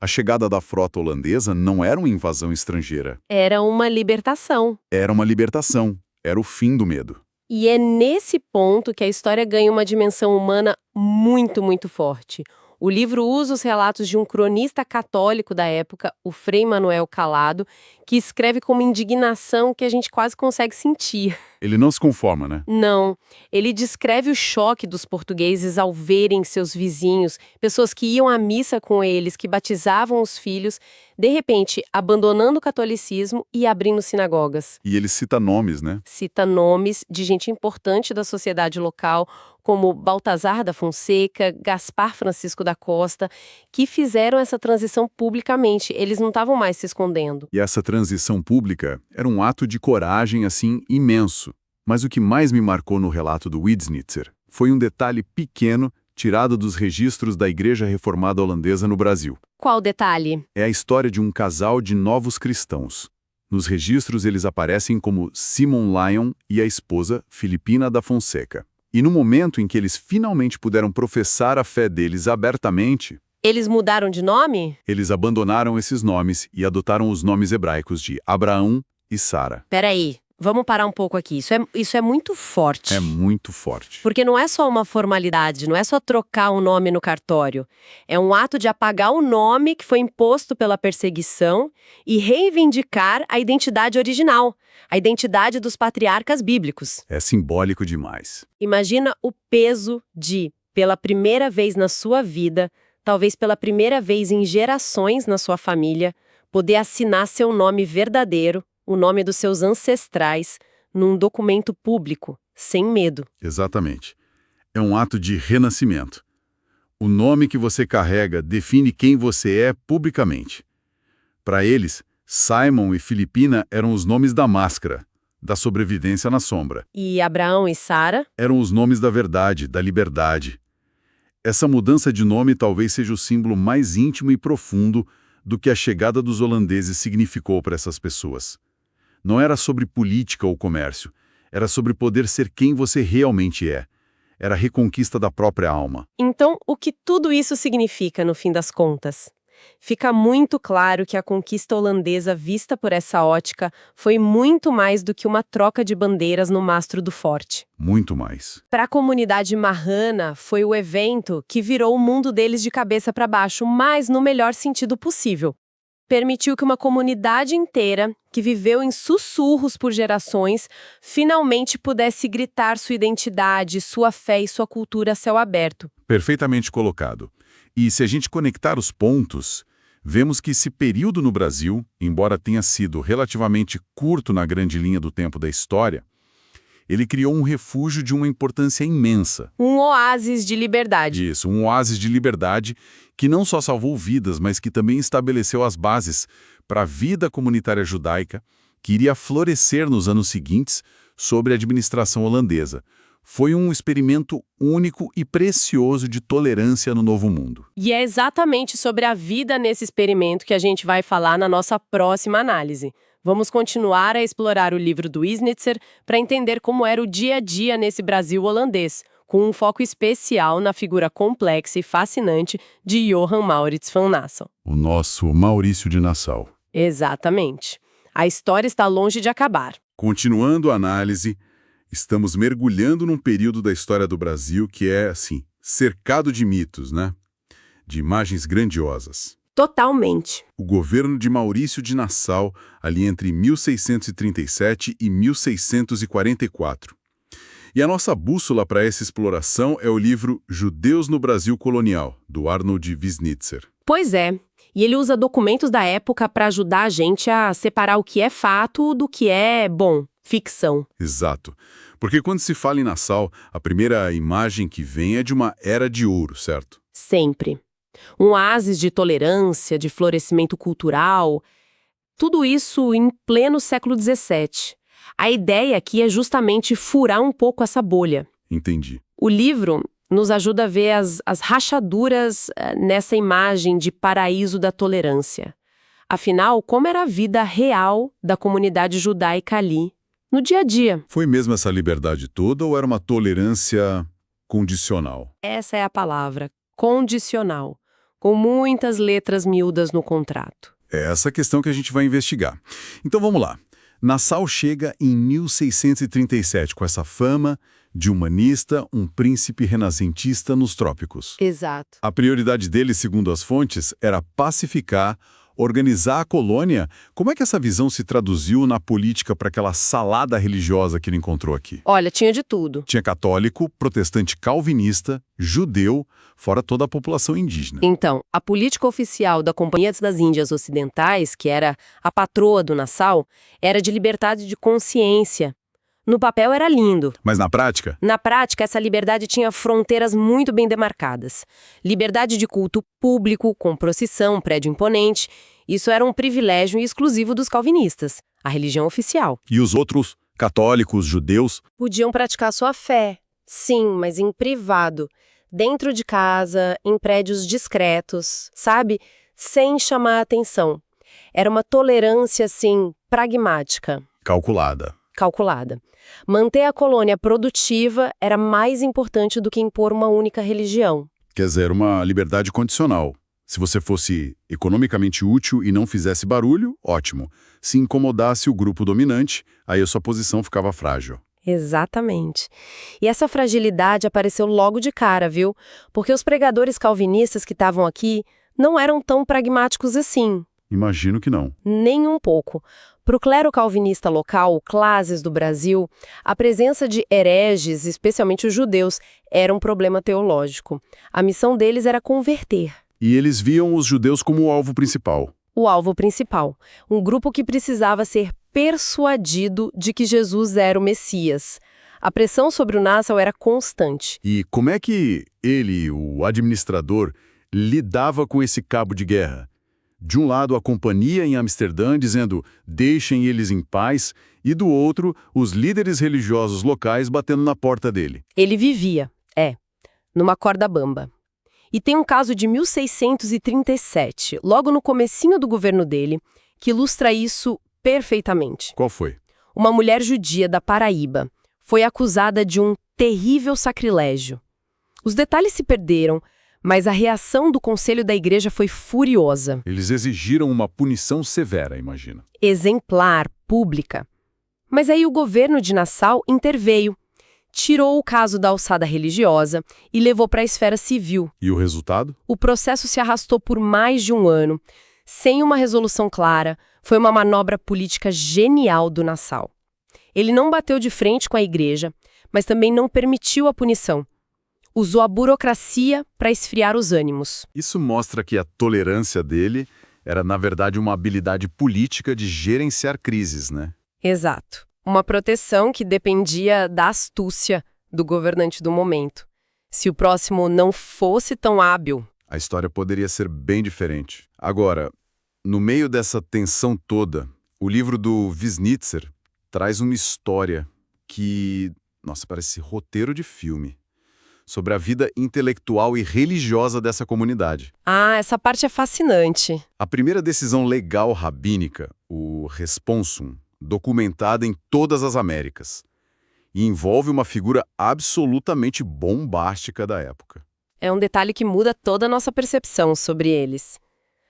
a chegada da frota holandesa não era uma invasão estrangeira. era uma libertação. Era uma libertação. Era o fim do medo. E é nesse ponto que a história ganha uma dimensão humana muito, muito forte. O livro usa os relatos de um cronista católico da época, o Frei Manuel Calado, que escreve com uma indignação que a gente quase consegue sentir. Ele não se conforma, né? Não, ele descreve o choque dos portugueses ao verem seus vizinhos, pessoas que iam à missa com eles, que batizavam os filhos, de repente abandonando o catolicismo e abrindo sinagogas. E ele cita nomes, né? Cita nomes de gente importante da sociedade local, como Baltazar da Fonseca, Gaspar Francisco da Costa, que fizeram essa transição publicamente. Eles não estavam mais se escondendo. E essa transição pública era um ato de coragem, assim, imenso. Mas o que mais me marcou no relato do Wisnitzer foi um detalhe pequeno tirado dos registros da Igreja Reformada Holandesa no Brasil. Qual detalhe? É a história de um casal de novos cristãos. Nos registros eles aparecem como Simon Lyon e a esposa Filipina da Fonseca. E no momento em que eles finalmente puderam professar a fé deles abertamente, Eles mudaram de nome? eles abandonaram esses nomes e adotaram os nomes hebraicos de Abraão e Sara. Peraí, vamos parar um pouco aqui. Isso é muito forte. É muito forte. Porque não é só uma formalidade, não é só trocar o nome no cartório. É um ato de apagar o nome que foi imposto pela perseguição e reivindicar a identidade original, a identidade dos patriarcas bíblicos. É simbólico demais. Imagina o peso de, pela primeira vez na sua vida, talvez pela primeira vez em gerações na sua família, poder assinar seu nome verdadeiro, o nome dos seus ancestrais, num documento público, sem medo. Exatamente. É um ato de renascimento. O nome que você carrega define quem você é publicamente. Para eles, Simon e Filipina eram os nomes da máscara, da sobrevivência na sombra. E Abraão e Sara? Eram os nomes da verdade, da liberdade. Essa mudança de nome talvez seja o símbolo mais íntimo e profundo do que a chegada dos holandeses significou para essas pessoas. Não era sobre política ou comércio, era sobre poder ser quem você realmente é. Era a reconquista da própria alma. Então, o que tudo isso significa, no fim das contas? Fica muito claro que a conquista holandesa vista por essa ótica foi muito mais do que uma troca de bandeiras no mastro do forte. Muito mais. Para a comunidade marrana, foi o evento que virou o mundo deles de cabeça para baixo, mas no melhor sentido possível. Permitiu que uma comunidade inteira, que viveu em sussurros por gerações, finalmente pudesse gritar sua identidade, sua fé e sua cultura a céu aberto. Perfeitamente colocado. E se a gente conectar os pontos, vemos que esse período no Brasil, embora tenha sido relativamente curto na grande linha do tempo da história, ele criou um refúgio de uma importância imensa. Um oásis de liberdade. Isso, um oásis de liberdade que não só salvou vidas, mas que também estabeleceu as bases para a vida comunitária judaica que iria florescer nos anos seguintes sob a administração holandesa. Foi um experimento único e precioso de tolerância no Novo Mundo. E é exatamente sobre a vida nesse experimento que a gente vai falar na nossa próxima análise. Vamos continuar a explorar o livro do Wisnitzer para entender como era o dia a dia nesse Brasil holandês, com um foco especial na figura complexa e fascinante de Johan Maurits van Nassau. O nosso Maurício de Nassau. Exatamente. A história está longe de acabar. Continuando a análise, estamos mergulhando num período da história do Brasil que é, assim, cercado de mitos, né? De imagens grandiosas. Totalmente. O governo de Maurício de Nassau, ali entre 1637 e 1644. E a nossa bússola para essa exploração é o livro Judeus no Brasil Colonial, do Arnold Wisnitzer. Pois é. E ele usa documentos da época para ajudar a gente a separar o que é fato do que é, bom, ficção. Exato. Porque quando se fala em Nassau, a primeira imagem que vem é de uma era de ouro, certo? Sempre. Um oásis de tolerância, de florescimento cultural. Tudo isso em pleno século XVII. A ideia aqui é justamente furar um pouco essa bolha. Entendi. O livro nos ajuda a ver as rachaduras nessa imagem de paraíso da tolerância. Afinal, como era a vida real da comunidade judaica ali, no dia a dia? Foi mesmo essa liberdade toda ou era uma tolerância condicional? Essa é a palavra, condicional, com muitas letras miúdas no contrato. É essa a questão que a gente vai investigar. Então vamos lá. Nassau chega em 1637 com essa fama de humanista, um príncipe renascentista nos trópicos. Exato. A prioridade dele, segundo as fontes, era pacificar, organizar a colônia. Como é que essa visão se traduziu na política para aquela salada religiosa que ele encontrou aqui? Olha, tinha de tudo. Tinha católico, protestante calvinista, judeu, fora toda a população indígena. Então, a política oficial da Companhia das Índias Ocidentais, que era a patroa do Nassau, era de liberdade de consciência. No papel era lindo. Mas na prática? Na prática, essa liberdade tinha fronteiras muito bem demarcadas. Liberdade de culto público, com procissão, prédio imponente. Isso era um privilégio exclusivo dos calvinistas, a religião oficial. E os outros, católicos, judeus? Podiam praticar sua fé, sim, mas em privado, dentro de casa, em prédios discretos, sabe? Sem chamar a atenção. Era uma tolerância, assim, pragmática. Calculada. Manter a colônia produtiva era mais importante do que impor uma única religião. Quer dizer, uma liberdade condicional. Se você fosse economicamente útil e não fizesse barulho, ótimo. Se incomodasse o grupo dominante, aí a sua posição ficava frágil. Exatamente. E essa fragilidade apareceu logo de cara, viu? Porque os pregadores calvinistas que estavam aqui não eram tão pragmáticos assim. Imagino que não. Nem um pouco. Para o clero calvinista local, classes do Brasil, a presença de hereges, especialmente os judeus, era um problema teológico. A missão deles era converter. E eles viam os judeus como o alvo principal. O alvo principal. Um grupo que precisava ser persuadido de que Jesus era o Messias. A pressão sobre o Nassau era constante. E como é que ele, o administrador, lidava com esse cabo de guerra? De um lado, a companhia em Amsterdã dizendo deixem eles em paz, e do outro, os líderes religiosos locais batendo na porta dele. Ele vivia, numa corda bamba. E tem um caso de 1637, logo no comecinho do governo dele, que ilustra isso perfeitamente. Qual foi? Uma mulher judia da Paraíba foi acusada de um terrível sacrilégio. Os detalhes se perderam, mas a reação do conselho da igreja foi furiosa. Eles exigiram uma punição severa, imagina. Exemplar, pública. Mas aí o governo de Nassau interveio, tirou o caso da alçada religiosa e levou para a esfera civil. E o resultado? O processo se arrastou por mais de um ano, sem uma resolução clara. Foi uma manobra política genial do Nassau. Ele não bateu de frente com a igreja, mas também não permitiu a punição. Usou a burocracia para esfriar os ânimos. Isso mostra que a tolerância dele era, na verdade, uma habilidade política de gerenciar crises, né? Exato. Uma proteção que dependia da astúcia do governante do momento. Se o próximo não fosse tão hábil, a história poderia ser bem diferente. Agora, no meio dessa tensão toda, o livro do sobre a vida intelectual e religiosa dessa comunidade. Ah, essa parte é fascinante. A primeira decisão legal rabínica, o Responsum, documentada em todas as Américas, e envolve uma figura absolutamente bombástica da época. É um detalhe que muda toda a nossa percepção sobre eles.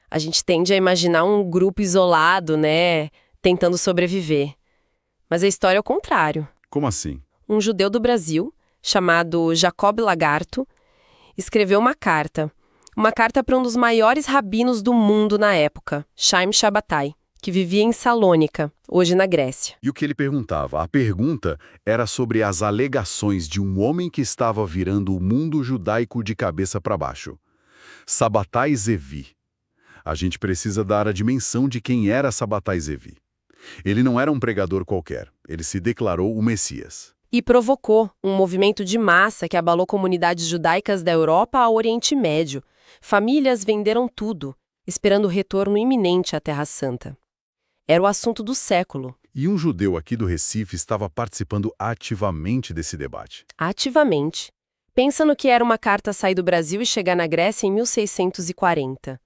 A gente tende a imaginar um grupo isolado, né, tentando sobreviver. Mas a história é o contrário. Como assim? Um judeu do Brasil, chamado Jacob Lagarto, escreveu uma carta para um dos maiores rabinos do mundo na época, Chaim Shabbatai, que vivia em Salônica, hoje na Grécia. E o que ele perguntava? A pergunta era sobre as alegações de um homem que estava virando o mundo judaico de cabeça para baixo. Sabbatai Zevi. A gente precisa dar a dimensão de quem era Sabbatai Zevi. Ele não era um pregador qualquer, ele se declarou o Messias. E provocou um movimento de massa que abalou comunidades judaicas da Europa ao Oriente Médio. Famílias venderam tudo, esperando o retorno iminente à Terra Santa. Era o assunto do século. E um judeu aqui do Recife estava participando ativamente desse debate. Ativamente. Pensa no que era uma carta sair do Brasil e chegar na Grécia em 1640.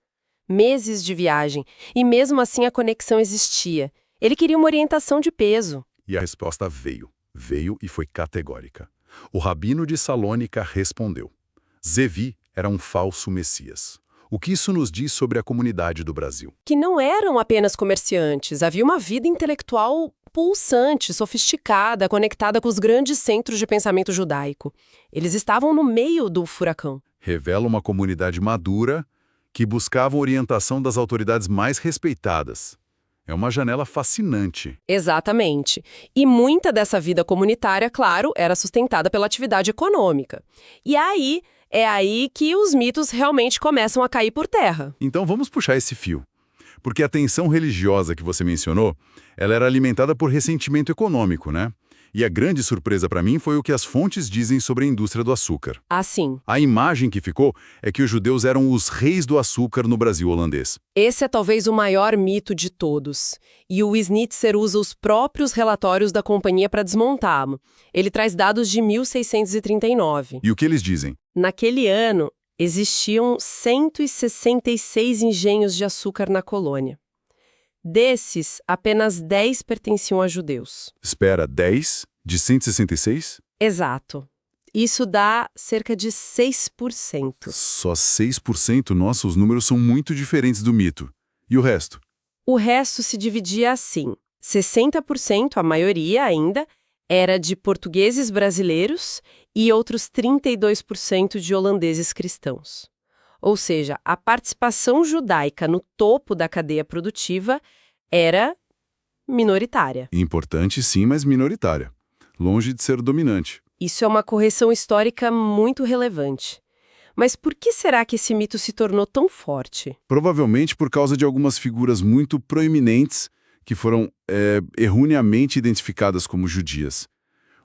Meses de viagem, e mesmo assim a conexão existia. Ele queria uma orientação de peso. E a resposta veio. Veio e foi categórica. O rabino de Salônica respondeu. Zevi era um falso Messias. O que isso nos diz sobre a comunidade do Brasil? Que não eram apenas comerciantes, havia uma vida intelectual pulsante, sofisticada, conectada com os grandes centros de pensamento judaico. Eles estavam no meio do furacão. Revela uma comunidade madura que buscava orientação das autoridades mais respeitadas. É uma janela fascinante. Exatamente. E muita dessa vida comunitária, claro, era sustentada pela atividade econômica. E é aí que os mitos realmente começam a cair por terra. Então vamos puxar esse fio. Porque a tensão religiosa que você mencionou, ela era alimentada por ressentimento econômico, né? E a grande surpresa para mim foi o que as fontes dizem sobre a indústria do açúcar. Assim. A imagem que ficou é que os judeus eram os reis do açúcar no Brasil holandês. Esse é talvez o maior mito de todos. E o Snitzer usa os próprios relatórios da companhia para desmontá-lo. Ele traz dados de 1639. E o que eles dizem? Naquele ano, existiam 166 engenhos de açúcar na colônia. Desses, apenas 10 pertenciam a judeus. Espera, 10 de 166? Exato. Isso dá cerca de 6%. Só 6%? Nossa, os números são muito diferentes do mito. E o resto? O resto se dividia assim. 60%, a maioria ainda, era de portugueses brasileiros e outros 32% de holandeses cristãos. Ou seja, a participação judaica no topo da cadeia produtiva era minoritária. Importante sim, mas minoritária. Longe de ser dominante. Isso é uma correção histórica muito relevante. Mas por que será que esse mito se tornou tão forte? Provavelmente por causa de algumas figuras muito proeminentes que foram erroneamente identificadas como judias.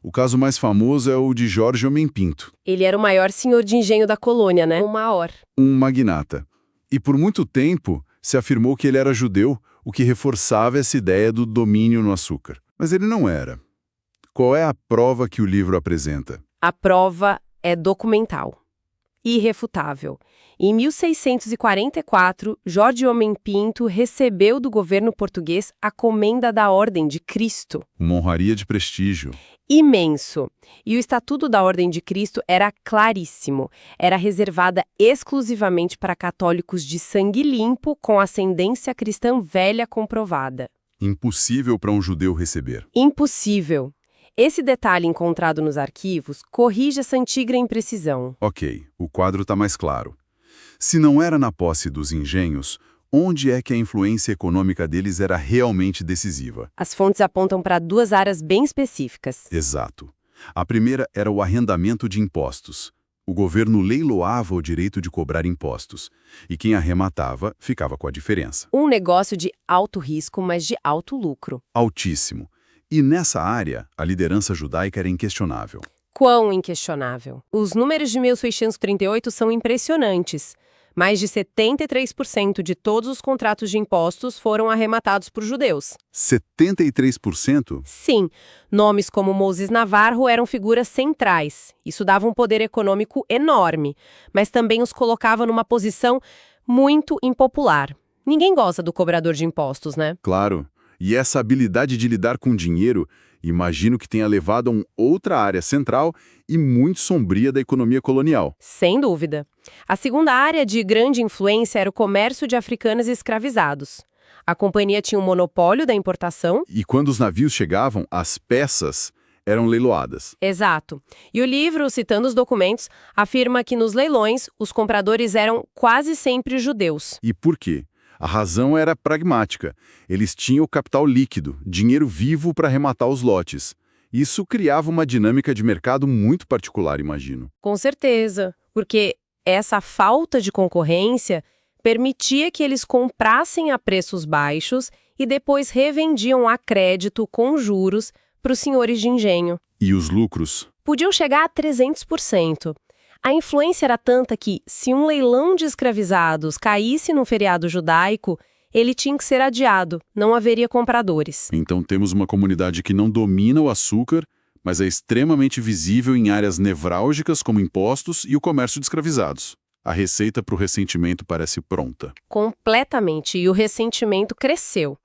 O caso mais famoso é o de Jorge Homem Pinto. Ele era o maior senhor de engenho da colônia, né? O maior. Um magnata. E por muito tempo se afirmou que ele era judeu, o que reforçava essa ideia do domínio no açúcar. Mas ele não era. Qual é a prova que o livro apresenta? A prova é documental. Irrefutável. Em 1644, Jorge Homem Pinto recebeu do governo português a Comenda da Ordem de Cristo. Uma honraria de prestígio. Imenso. E o Estatuto da Ordem de Cristo era claríssimo. Era reservada exclusivamente para católicos de sangue limpo com ascendência cristã velha comprovada. Impossível para um judeu receber. Impossível. Esse detalhe encontrado nos arquivos corrige essa antiga imprecisão. Ok, o quadro está mais claro. Se não era na posse dos engenhos, onde é que a influência econômica deles era realmente decisiva? As fontes apontam para duas áreas bem específicas. Exato. A primeira era o arrendamento de impostos. O governo leiloava o direito de cobrar impostos, e quem arrematava ficava com a diferença. Um negócio de alto risco, mas de alto lucro. Altíssimo. E nessa área, a liderança judaica era inquestionável. Quão inquestionável. Os números de 1638 são impressionantes. Mais de 73% de todos os contratos de impostos foram arrematados por judeus. 73%? Sim, nomes como Moses Navarro eram figuras centrais. Isso dava um poder econômico enorme, mas também os colocava numa posição muito impopular. Ninguém gosta do cobrador de impostos, né? Claro. E essa habilidade de lidar com dinheiro, imagino que tenha levado a outra área central e muito sombria da economia colonial. Sem dúvida. A segunda área de grande influência era o comércio de africanos escravizados. A companhia tinha um monopólio da importação. E quando os navios chegavam, as peças eram leiloadas. Exato. E o livro, citando os documentos, afirma que nos leilões os compradores eram quase sempre judeus. E por quê? A razão era pragmática. Eles tinham capital líquido, dinheiro vivo para arrematar os lotes. Isso criava uma dinâmica de mercado muito particular, imagino. Com certeza, porque essa falta de concorrência permitia que eles comprassem a preços baixos e depois revendiam a crédito com juros para os senhores de engenho. E os lucros? Podiam chegar a 300%. A influência era tanta que, se um leilão de escravizados caísse num feriado judaico, ele tinha que ser adiado, não haveria compradores. Então temos uma comunidade que não domina o açúcar, mas é extremamente visível em áreas nevrálgicas como impostos e o comércio de escravizados. A receita para o ressentimento parece pronta. Completamente, e o ressentimento cresceu.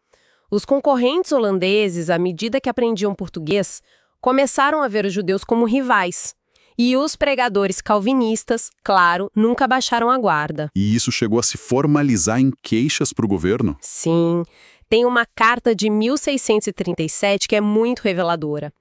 Os concorrentes holandeses, à medida que aprendiam português, começaram a ver os judeus como rivais. E os pregadores calvinistas, claro, nunca baixaram a guarda. E isso chegou a se formalizar em queixas para o governo? Sim, tem uma carta de 1637 que é muito reveladora.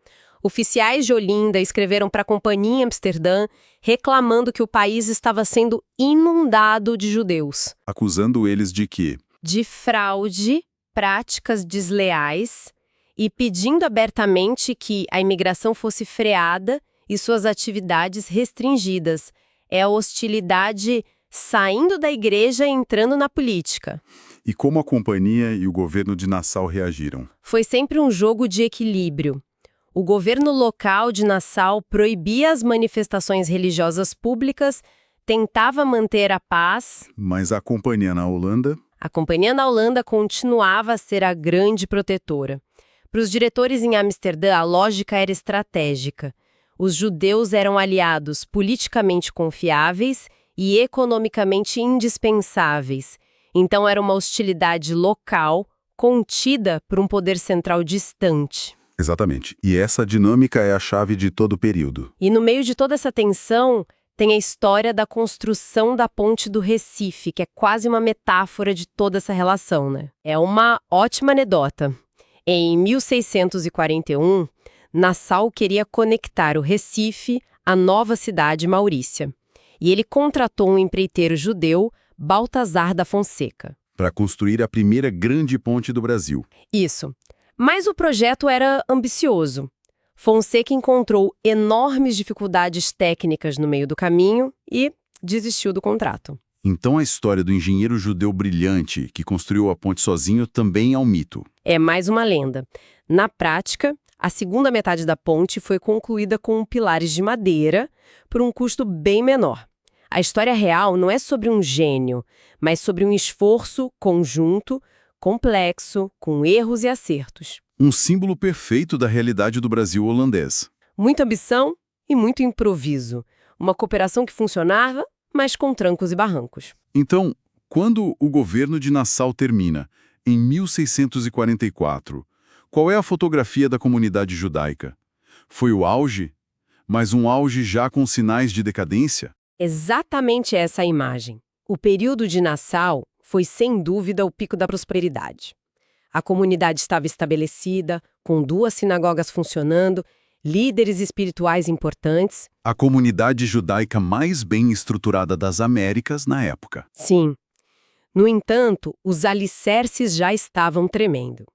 Oficiais de Olinda escreveram para a companhia em Amsterdã reclamando que o país estava sendo inundado de judeus. Acusando eles de quê? De fraude, práticas desleais e pedindo abertamente que a imigração fosse freada e suas atividades restringidas. É a hostilidade saindo da igreja e entrando na política. E como a companhia e o governo de Nassau reagiram? Foi sempre um jogo de equilíbrio. O governo local de Nassau proibia as manifestações religiosas públicas, tentava manter a paz. Mas a companhia na Holanda? A companhia na Holanda continuava a ser a grande protetora. Para os diretores em Amsterdã, a lógica era estratégica. Os judeus eram aliados politicamente confiáveis e economicamente indispensáveis. Então era uma hostilidade local, contida por um poder central distante. Exatamente. E essa dinâmica é a chave de todo o período. E no meio de toda essa tensão, tem a história da construção da Ponte do Recife, que é quase uma metáfora de toda essa relação, né? É uma ótima anedota. Em 1641, Nassau queria conectar o Recife à nova cidade Maurícia. E ele contratou um empreiteiro judeu, Baltazar da Fonseca. Para construir a primeira grande ponte do Brasil. Isso. Mas o projeto era ambicioso. Fonseca encontrou enormes dificuldades técnicas no meio do caminho e desistiu do contrato. Então a história do engenheiro judeu brilhante que construiu a ponte sozinho também é um mito. É mais uma lenda. Na prática, a segunda metade da ponte foi concluída com pilares de madeira por um custo bem menor. A história real não é sobre um gênio, mas sobre um esforço conjunto, complexo, com erros e acertos. Um símbolo perfeito da realidade do Brasil holandês. Muita ambição e muito improviso. Uma cooperação que funcionava, mas com trancos e barrancos. Então, quando o governo de Nassau termina, em 1644, qual é a fotografia da comunidade judaica? Foi o auge? Mas um auge já com sinais de decadência? Exatamente essa a imagem. O período de Nassau foi, sem dúvida, o pico da prosperidade. A comunidade estava estabelecida, com 2 sinagogas funcionando, líderes espirituais importantes. A comunidade judaica mais bem estruturada das Américas na época. Sim. No entanto, os alicerces já estavam tremendo.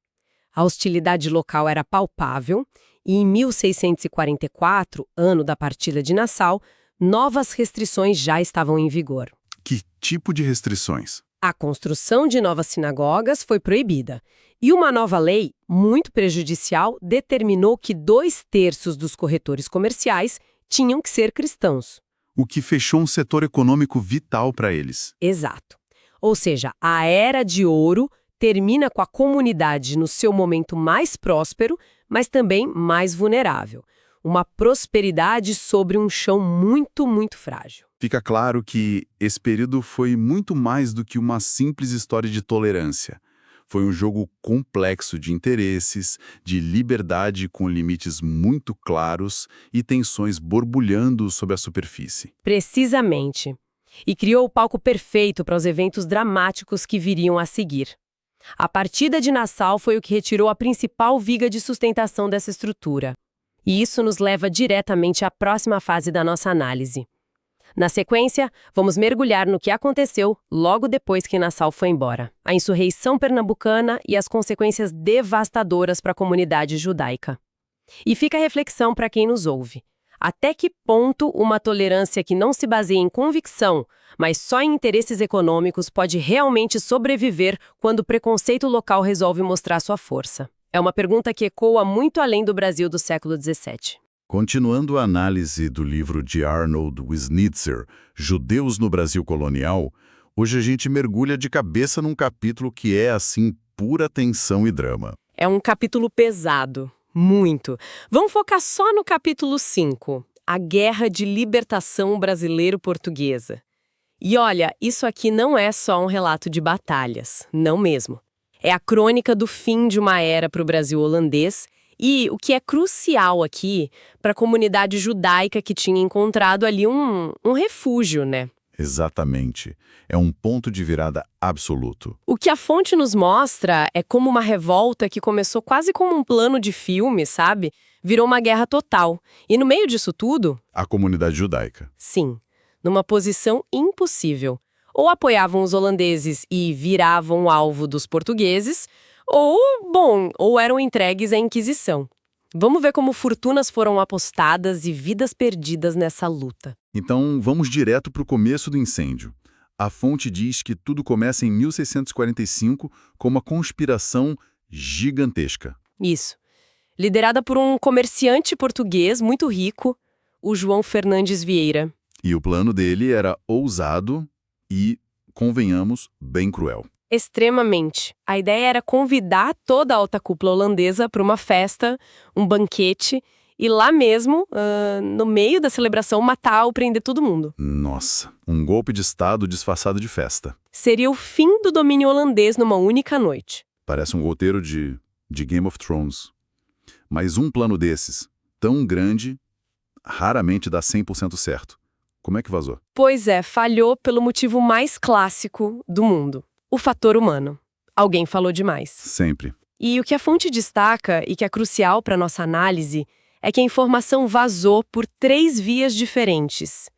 A hostilidade local era palpável e, em 1644, ano da partida de Nassau, novas restrições já estavam em vigor. Que tipo de restrições? A construção de novas sinagogas foi proibida. E uma nova lei, muito prejudicial, determinou que 2/3 dos corretores comerciais tinham que ser cristãos. o que fechou um setor econômico vital para eles. Exato. Ou seja, a Era de Ouro termina com a comunidade no seu momento mais próspero, mas também mais vulnerável. Uma prosperidade sobre um chão muito, muito frágil. Fica claro que esse período foi muito mais do que uma simples história de tolerância. Foi um jogo complexo de interesses, de liberdade com limites muito claros e tensões borbulhando sob a superfície. Precisamente. E criou o palco perfeito para os eventos dramáticos que viriam a seguir. A partida de Nassau foi o que retirou a principal viga de sustentação dessa estrutura. E isso nos leva diretamente à próxima fase da nossa análise. Na sequência, vamos mergulhar no que aconteceu logo depois que Nassau foi embora. A insurreição pernambucana e as consequências devastadoras para a comunidade judaica. E fica a reflexão para quem nos ouve. Até que ponto uma tolerância que não se baseia em convicção, mas só em interesses econômicos, pode realmente sobreviver quando o preconceito local resolve mostrar sua força? É uma pergunta que ecoa muito além do Brasil do século XVII. Continuando a análise do livro de Arnold Wisnitzer, Judeus no Brasil Colonial, hoje a gente mergulha de cabeça num capítulo que é, assim, pura tensão e drama. É um capítulo pesado. Muito. Vamos focar só no capítulo 5, a Guerra de Libertação Brasileiro-Portuguesa. E olha, isso aqui não é só um relato de batalhas, não mesmo. É a crônica do fim de uma era para o Brasil holandês e o que é crucial aqui para a comunidade judaica que tinha encontrado ali um refúgio, né? Exatamente. É um ponto de virada absoluto. O que a fonte nos mostra é como uma revolta que começou quase como um plano de filme, sabe? Virou uma guerra total. E no meio disso tudo... A comunidade judaica. Sim, numa posição impossível. Ou apoiavam os holandeses e viravam alvo dos portugueses, ou eram entregues à Inquisição. Vamos ver como fortunas foram apostadas e vidas perdidas nessa luta. Então, vamos direto para o começo do incêndio. A fonte diz que tudo começa em 1645 com uma conspiração gigantesca. Isso. Liderada por um comerciante português muito rico, o João Fernandes Vieira. E o plano dele era ousado e, convenhamos, bem cruel. Extremamente. A ideia era convidar toda a alta cúpula holandesa para uma festa, um banquete, e lá mesmo, no meio da celebração, matar ou prender todo mundo. Nossa, um golpe de Estado disfarçado de festa. Seria o fim do domínio holandês numa única noite. Parece um roteiro de Game of Thrones. Mas um plano desses, tão grande, raramente dá 100% certo. Como é que vazou? Pois é, falhou pelo motivo mais clássico do mundo. O fator humano. Alguém falou demais. Sempre. E o que a fonte destaca, e que é crucial para nossa análise, é que a informação vazou por 3 vias diferentes.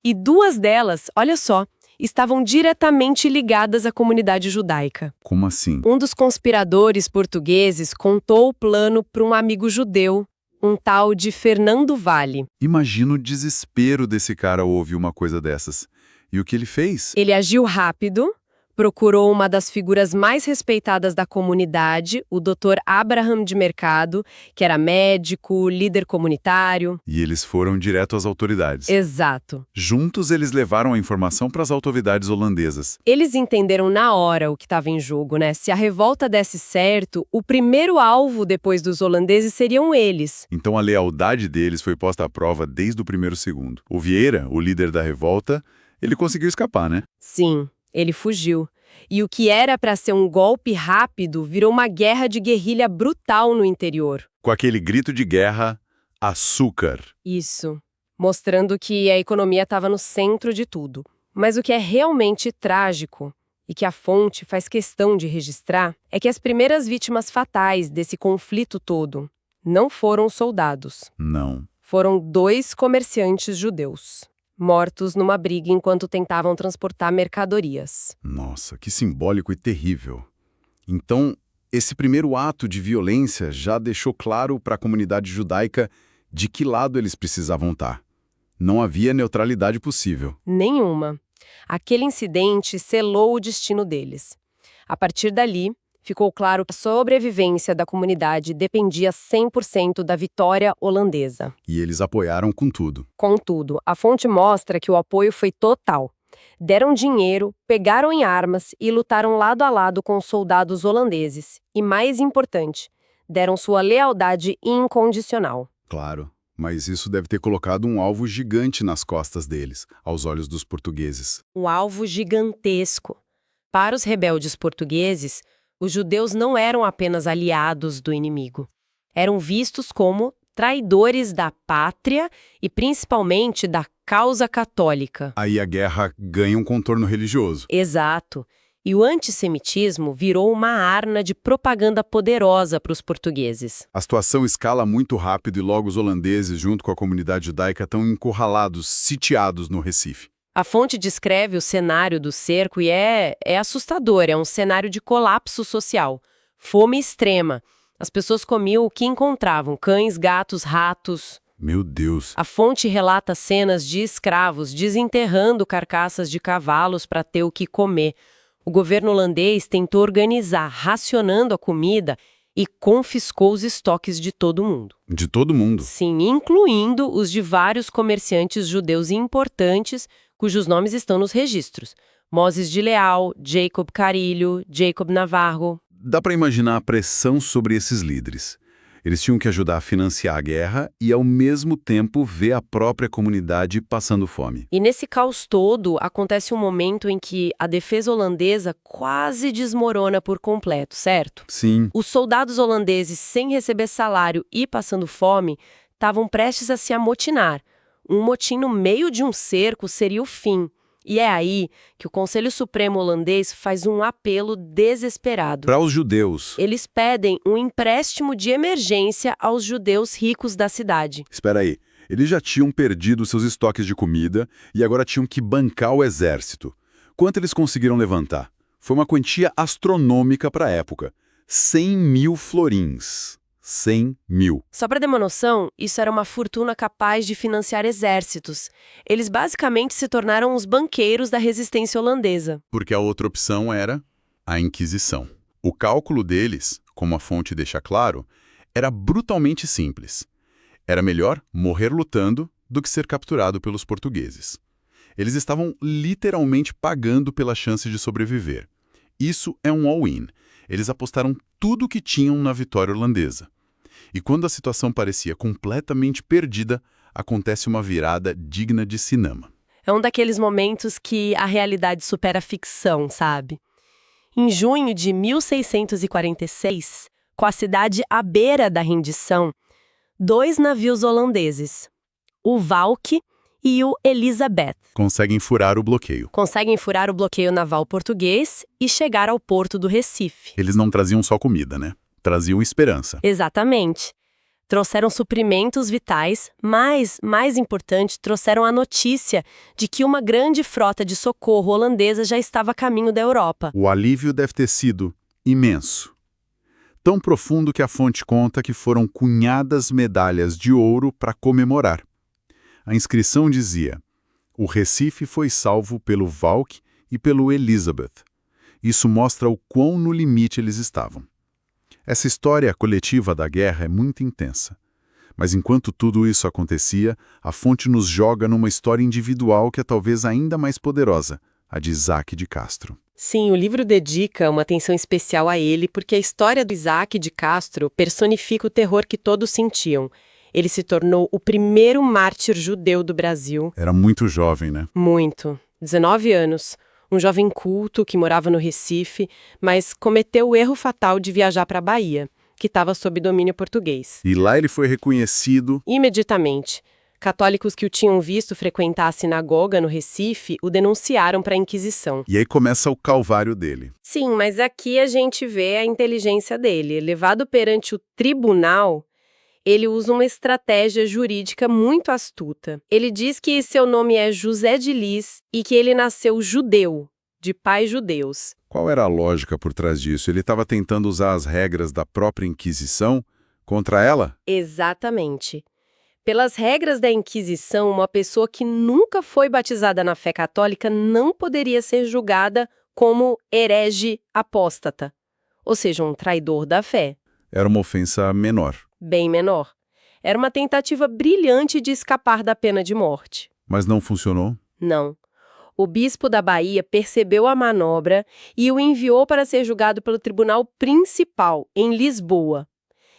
E 2 delas, olha só, estavam diretamente ligadas à comunidade judaica. Como assim? Um dos conspiradores portugueses contou o plano para um amigo judeu, um tal de Fernando Vale. Imagina o desespero desse cara ao ouvir uma coisa dessas. E o que ele fez? Ele agiu rápido, procurou uma das figuras mais respeitadas da comunidade, o Dr. Abraham de Mercado, que era médico, líder comunitário. E eles foram direto às autoridades. Exato. Juntos, eles levaram a informação para as autoridades holandesas. Eles entenderam na hora o que estava em jogo, né? Se a revolta desse certo, o primeiro alvo depois dos holandeses seriam eles. Então a lealdade deles foi posta à prova desde o primeiro segundo. O Vieira, o líder da revolta, ele conseguiu escapar, né? Sim. Ele fugiu. E o que era para ser um golpe rápido virou uma guerra de guerrilha brutal no interior. Com aquele grito de guerra, açúcar. Isso. Mostrando que a economia estava no centro de tudo. Mas o que é realmente trágico, e que a fonte faz questão de registrar, é que as primeiras vítimas fatais desse conflito todo não foram soldados. Não. Foram 2 comerciantes judeus, mortos numa briga enquanto tentavam transportar mercadorias. Nossa, que simbólico e terrível. Então, esse primeiro ato de violência já deixou claro para a comunidade judaica de que lado eles precisavam estar. Não havia neutralidade possível. Nenhuma. Aquele incidente selou o destino deles. A partir dali, Ficou claro que a sobrevivência da comunidade dependia 100% da vitória holandesa. E eles apoiaram com tudo. Contudo, a fonte mostra que o apoio foi total. Deram dinheiro, pegaram em armas e lutaram lado a lado com os soldados holandeses. E mais importante, deram sua lealdade incondicional. Claro, mas isso deve ter colocado um alvo gigante nas costas deles, aos olhos dos portugueses. Um alvo gigantesco. Para os rebeldes portugueses, os judeus não eram apenas aliados do inimigo. Eram vistos como traidores da pátria e principalmente da causa católica. Aí a guerra ganha um contorno religioso. Exato. E o antissemitismo virou uma arma de propaganda poderosa para os portugueses. A situação escala muito rápido e logo os holandeses, junto com a comunidade judaica, estão encurralados, sitiados no Recife. A fonte descreve o cenário do cerco e é assustador, é um cenário de colapso social. Fome extrema. As pessoas comiam o que encontravam, cães, gatos, ratos. Meu Deus! A fonte relata cenas de escravos desenterrando carcaças de cavalos para ter o que comer. O governo holandês tentou organizar, racionando a comida e confiscou os estoques de todo mundo. De todo mundo? Sim, incluindo os de vários comerciantes judeus importantes, cujos nomes estão nos registros. Moses de Leal, Jacob Carilho, Jacob Navarro. Dá para imaginar a pressão sobre esses líderes. Eles tinham que ajudar a financiar a guerra e, ao mesmo tempo, ver a própria comunidade passando fome. E nesse caos todo, acontece um momento em que a defesa holandesa quase desmorona por completo, certo? Sim. Os soldados holandeses, sem receber salário e passando fome, estavam prestes a se amotinar. Um motim no meio de um cerco seria o fim. E é aí que o Conselho Supremo holandês faz um apelo desesperado. Para os judeus. Eles pedem um empréstimo de emergência aos judeus ricos da cidade. Espera aí. Eles já tinham perdido seus estoques de comida e agora tinham que bancar o exército. Quanto eles conseguiram levantar? Foi uma quantia astronômica para a época. 100 mil florins. 100 mil. Só para ter uma noção, isso era uma fortuna capaz de financiar exércitos. Eles basicamente se tornaram os banqueiros da resistência holandesa. Porque a outra opção era a Inquisição. O cálculo deles, como a fonte deixa claro, era brutalmente simples. Era melhor morrer lutando do que ser capturado pelos portugueses. Eles estavam literalmente pagando pela chance de sobreviver. Isso é um all-in. Eles apostaram tudo o que tinham na vitória holandesa. E quando a situação parecia completamente perdida, acontece uma virada digna de cinema. É um daqueles momentos que a realidade supera a ficção, sabe? Em junho de 1646, com a cidade à beira da rendição, 2 navios holandeses, o Valk e o Elizabeth, Conseguem furar o bloqueio. conseguem furar o bloqueio naval português e chegar ao porto do Recife. Eles não traziam só comida, né? Traziam esperança. Exatamente. Trouxeram suprimentos vitais, mas, mais importante, trouxeram a notícia de que uma grande frota de socorro holandesa já estava a caminho da Europa. O alívio deve ter sido imenso. Tão profundo que a fonte conta que foram cunhadas medalhas de ouro para comemorar. A inscrição dizia: o Recife foi salvo pelo Valk e pelo Elizabeth. Isso mostra o quão no limite eles estavam. Essa história coletiva da guerra é muito intensa. Mas enquanto tudo isso acontecia, a fonte nos joga numa história individual que é talvez ainda mais poderosa, a de Isaac de Castro. Sim, o livro dedica uma atenção especial a ele porque a história do Isaac de Castro personifica o terror que todos sentiam. Ele se tornou o primeiro mártir judeu do Brasil. Era muito jovem, né? Muito. 19 anos. Um jovem culto que morava no Recife, mas cometeu o erro fatal de viajar para a Bahia, que estava sob domínio português. E lá ele foi reconhecido. Imediatamente. Católicos que o tinham visto frequentar a sinagoga no Recife o denunciaram para a Inquisição. E aí começa o calvário dele. Sim, mas aqui a gente vê a inteligência dele. Levado perante o tribunal, ele usa uma estratégia jurídica muito astuta. Ele diz que seu nome é José de Lis e que ele nasceu judeu, de pais judeus. Qual era a lógica por trás disso? Ele estava tentando usar as regras da própria Inquisição contra ela? Exatamente. Pelas regras da Inquisição, uma pessoa que nunca foi batizada na fé católica não poderia ser julgada como herege apóstata. ou seja, um traidor da fé. Era uma ofensa menor. Bem menor. Era uma tentativa brilhante de escapar da pena de morte. Mas não funcionou? Não. O bispo da Bahia percebeu a manobra e o enviou para ser julgado pelo Tribunal Principal, em Lisboa.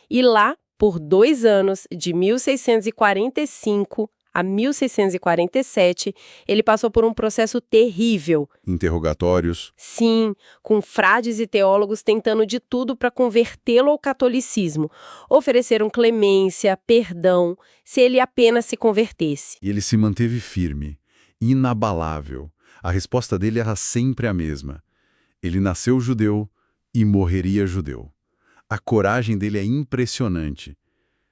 E lá, por 2 anos, de 1645 a 1647, ele passou por um processo terrível. Interrogatórios. Sim, com frades e teólogos tentando de tudo para convertê-lo ao catolicismo. Ofereceram clemência, perdão, se ele apenas se convertesse. E ele se manteve firme, inabalável. A resposta dele era sempre a mesma. Ele nasceu judeu e morreria judeu. A coragem dele é impressionante.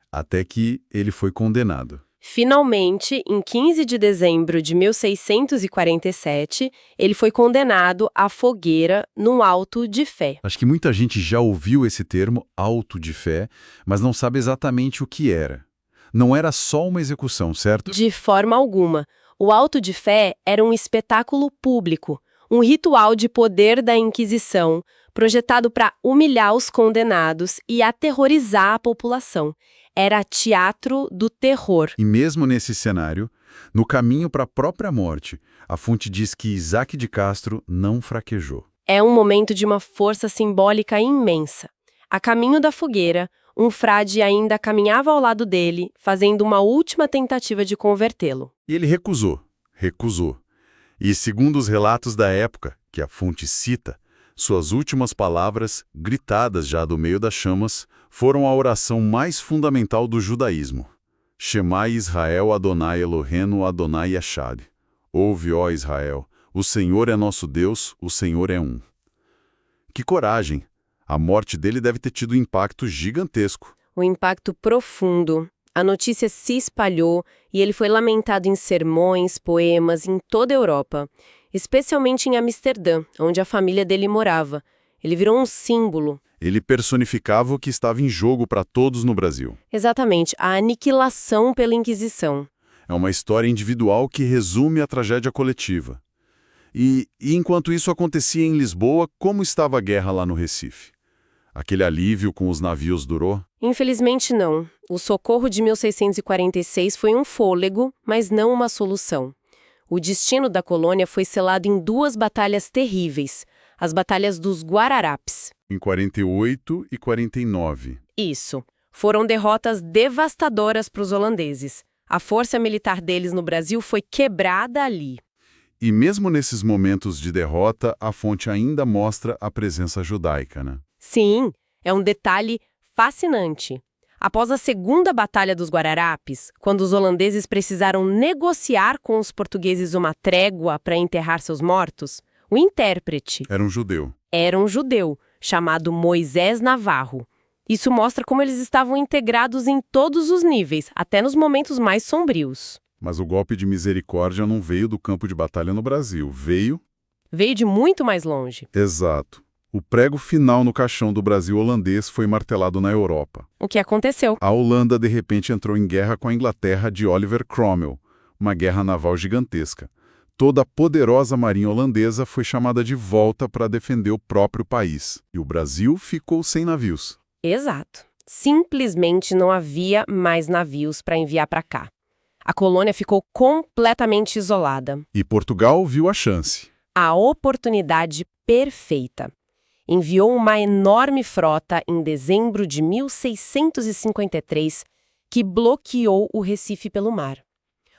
Até que ele foi condenado. Finalmente, em 15 de dezembro de 1647, ele foi condenado à fogueira num auto de fé. Acho que muita gente já ouviu esse termo, auto de fé, mas não sabe exatamente o que era. Não era só uma execução, certo? De forma alguma. O auto de fé era um espetáculo público, um ritual de poder da Inquisição, projetado para humilhar os condenados e aterrorizar a população. Era teatro do terror. E mesmo nesse cenário, no caminho para a própria morte, a fonte diz que Isaac de Castro não fraquejou. É um momento de uma força simbólica imensa. A caminho da fogueira, um frade ainda caminhava ao lado dele, fazendo uma última tentativa de convertê-lo. E ele recusou. E segundo os relatos da época, que a fonte cita, suas últimas palavras, gritadas já do meio das chamas, foram a oração mais fundamental do judaísmo. Shema Israel Adonai Eloheinu Adonai Echad. Ouve, ó Israel, o Senhor é nosso Deus, o Senhor é um. Que coragem! A morte dele deve ter tido um impacto gigantesco. Um impacto profundo. A notícia se espalhou e ele foi lamentado em sermões, poemas, em toda a Europa, especialmente em Amsterdã, onde a família dele morava. Ele virou um símbolo. Ele personificava o que estava em jogo para todos no Brasil. Exatamente, a aniquilação pela Inquisição. É uma história individual que resume a tragédia coletiva. E enquanto isso acontecia em Lisboa, como estava a guerra lá no Recife? Aquele alívio com os navios durou? Infelizmente não. O socorro de 1646 foi um fôlego, mas não uma solução. O destino da colônia foi selado em 2 batalhas terríveis, as batalhas dos Guararapes. Em 48 e 49. Isso. Foram derrotas devastadoras para os holandeses. A força militar deles no Brasil foi quebrada ali. E mesmo nesses momentos de derrota, a fonte ainda mostra a presença judaica, né? Sim, é um detalhe fascinante. Após a segunda Batalha dos Guararapes, quando os holandeses precisaram negociar com os portugueses uma trégua para enterrar seus mortos, o intérprete Era um judeu. era um judeu, chamado Moisés Navarro. Isso mostra como eles estavam integrados em todos os níveis, até nos momentos mais sombrios. Mas o golpe de misericórdia não veio do campo de batalha no Brasil. Veio... Veio de muito mais longe. Exato. O prego final no caixão do Brasil holandês foi martelado na Europa. O que aconteceu? A Holanda, de repente, entrou em guerra com a Inglaterra de Oliver Cromwell, uma guerra naval gigantesca. Toda a poderosa marinha holandesa foi chamada de volta para defender o próprio país. E o Brasil ficou sem navios. Exato. Simplesmente não havia mais navios para enviar para cá. A colônia ficou completamente isolada. E Portugal viu a chance. A oportunidade perfeita. Enviou uma enorme frota em dezembro de 1653 que bloqueou o Recife pelo mar.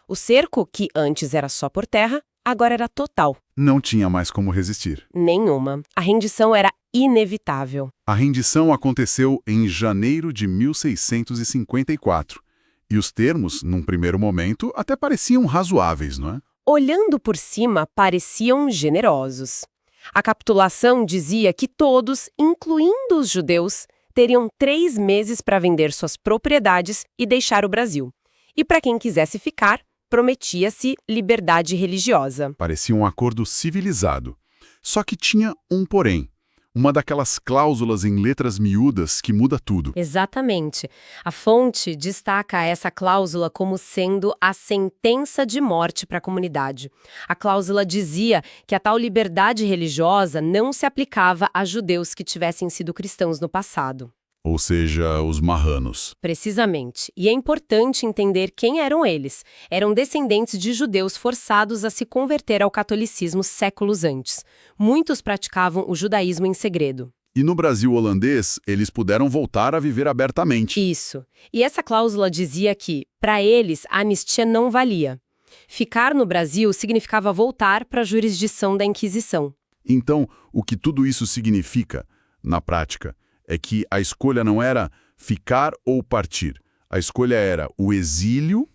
O cerco, que antes era só por terra, agora era total. Não tinha mais como resistir. Nenhuma. A rendição era inevitável. A rendição aconteceu em janeiro de 1654. E os termos, num primeiro momento, até pareciam razoáveis, não é? Olhando por cima, pareciam generosos. A capitulação dizia que todos, incluindo os judeus, teriam 3 meses para vender suas propriedades e deixar o Brasil. E para quem quisesse ficar, prometia-se liberdade religiosa. Parecia um acordo civilizado. Só que tinha um porém. Uma daquelas cláusulas em letras miúdas que muda tudo. Exatamente. A fonte destaca essa cláusula como sendo a sentença de morte para a comunidade. A cláusula dizia que a tal liberdade religiosa não se aplicava a judeus que tivessem sido cristãos no passado. Ou seja, os marranos. Precisamente. E é importante entender quem eram eles. Eram descendentes de judeus forçados a se converter ao catolicismo séculos antes. Muitos praticavam o judaísmo em segredo. E no Brasil holandês, eles puderam voltar a viver abertamente. Isso. E essa cláusula dizia que, para eles, a anistia não valia. Ficar no Brasil significava voltar para a jurisdição da Inquisição. Então, o que tudo isso significa, na prática, é que a escolha não era ficar ou partir. A escolha era o exílio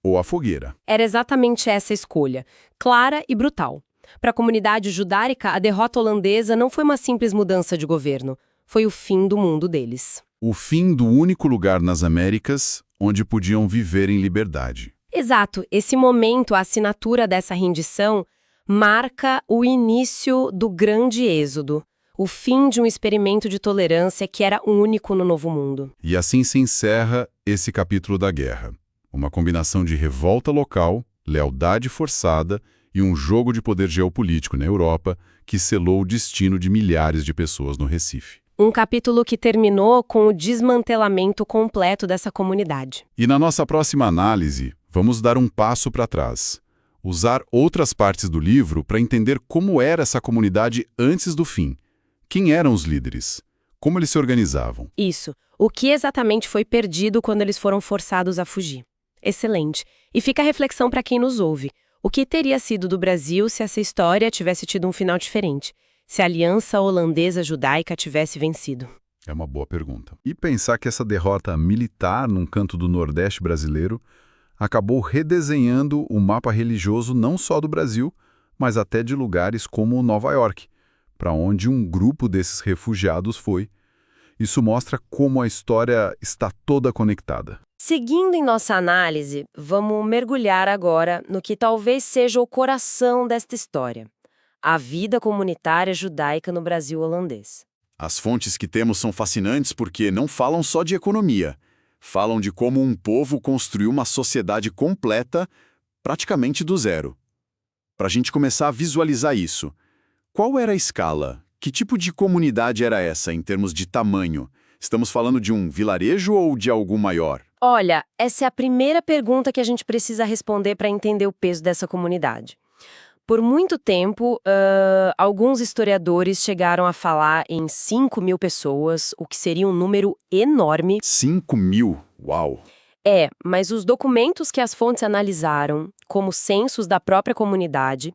ou a fogueira. Era exatamente essa escolha, clara e brutal. Para a comunidade judaica, a derrota holandesa não foi uma simples mudança de governo. Foi o fim do mundo deles. O fim do único lugar nas Américas onde podiam viver em liberdade. Exato. Esse momento, a assinatura dessa rendição, marca o início do grande êxodo. O fim de um experimento de tolerância que era único no Novo Mundo. E assim se encerra esse capítulo da guerra. Uma combinação de revolta local, lealdade forçada e um jogo de poder geopolítico na Europa que selou o destino de milhares de pessoas no Recife. Um capítulo que terminou com o desmantelamento completo dessa comunidade. E na nossa próxima análise, vamos dar um passo para trás. Usar outras partes do livro para entender como era essa comunidade antes do fim. Quem eram os líderes? Como eles se organizavam? Isso. O que exatamente foi perdido quando eles foram forçados a fugir? Excelente. E fica a reflexão para quem nos ouve. O que teria sido do Brasil se essa história tivesse tido um final diferente? Se a aliança holandesa-judaica tivesse vencido? É uma boa pergunta. E pensar que essa derrota militar num canto do Nordeste brasileiro acabou redesenhando o mapa religioso não só do Brasil, mas até de lugares como Nova York, para onde um grupo desses refugiados foi. Isso mostra como a história está toda conectada. Seguindo em nossa análise, vamos mergulhar agora no que talvez seja o coração desta história: a vida comunitária judaica no Brasil holandês. As fontes que temos são fascinantes porque não falam só de economia. Falam de como um povo construiu uma sociedade completa, praticamente do zero. Para a gente começar a visualizar isso, qual era a escala? Que tipo de comunidade era essa em termos de tamanho? Estamos falando de um vilarejo ou de algo maior? Olha, essa é a primeira pergunta que a gente precisa responder para entender o peso dessa comunidade. Por muito tempo, alguns historiadores chegaram a falar em 5.000 pessoas, o que seria um número enorme. 5.000? Uau! Mas os documentos que as fontes analisaram, como censos da própria comunidade,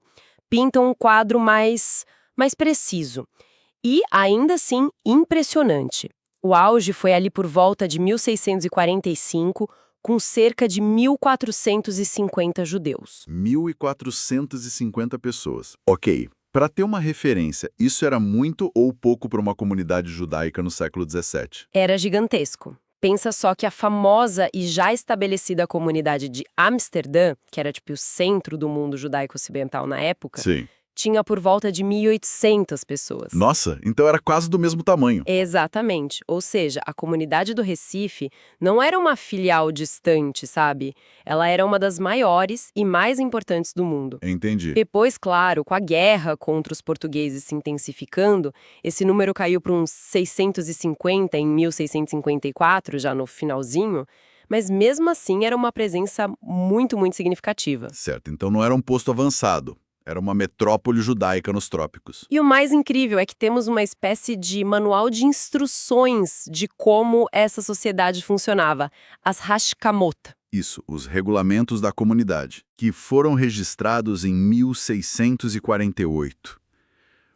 pintam um quadro mais preciso e, ainda assim, impressionante. O auge foi ali por volta de 1645, com cerca de 1.450 judeus. 1.450 pessoas. Ok. Para ter uma referência, isso era muito ou pouco para uma comunidade judaica no século XVII? Era gigantesco. Pensa só que a famosa e já estabelecida comunidade de Amsterdã, que era tipo o centro do mundo judaico ocidental na época, Sim. tinha por volta de 1.800 pessoas. Nossa, então era quase do mesmo tamanho. Exatamente. Ou seja, a comunidade do Recife não era uma filial distante, sabe? Ela era uma das maiores e mais importantes do mundo. Entendi. Depois, claro, com a guerra contra os portugueses se intensificando, esse número caiu para uns 650 em 1654, já no finalzinho, mas mesmo assim era uma presença muito, muito significativa. Certo, então não era um posto avançado. Era uma metrópole judaica nos trópicos. E o mais incrível é que temos uma espécie de manual de instruções de como essa sociedade funcionava, as Hashkamot. Isso, os regulamentos da comunidade, que foram registrados em 1648.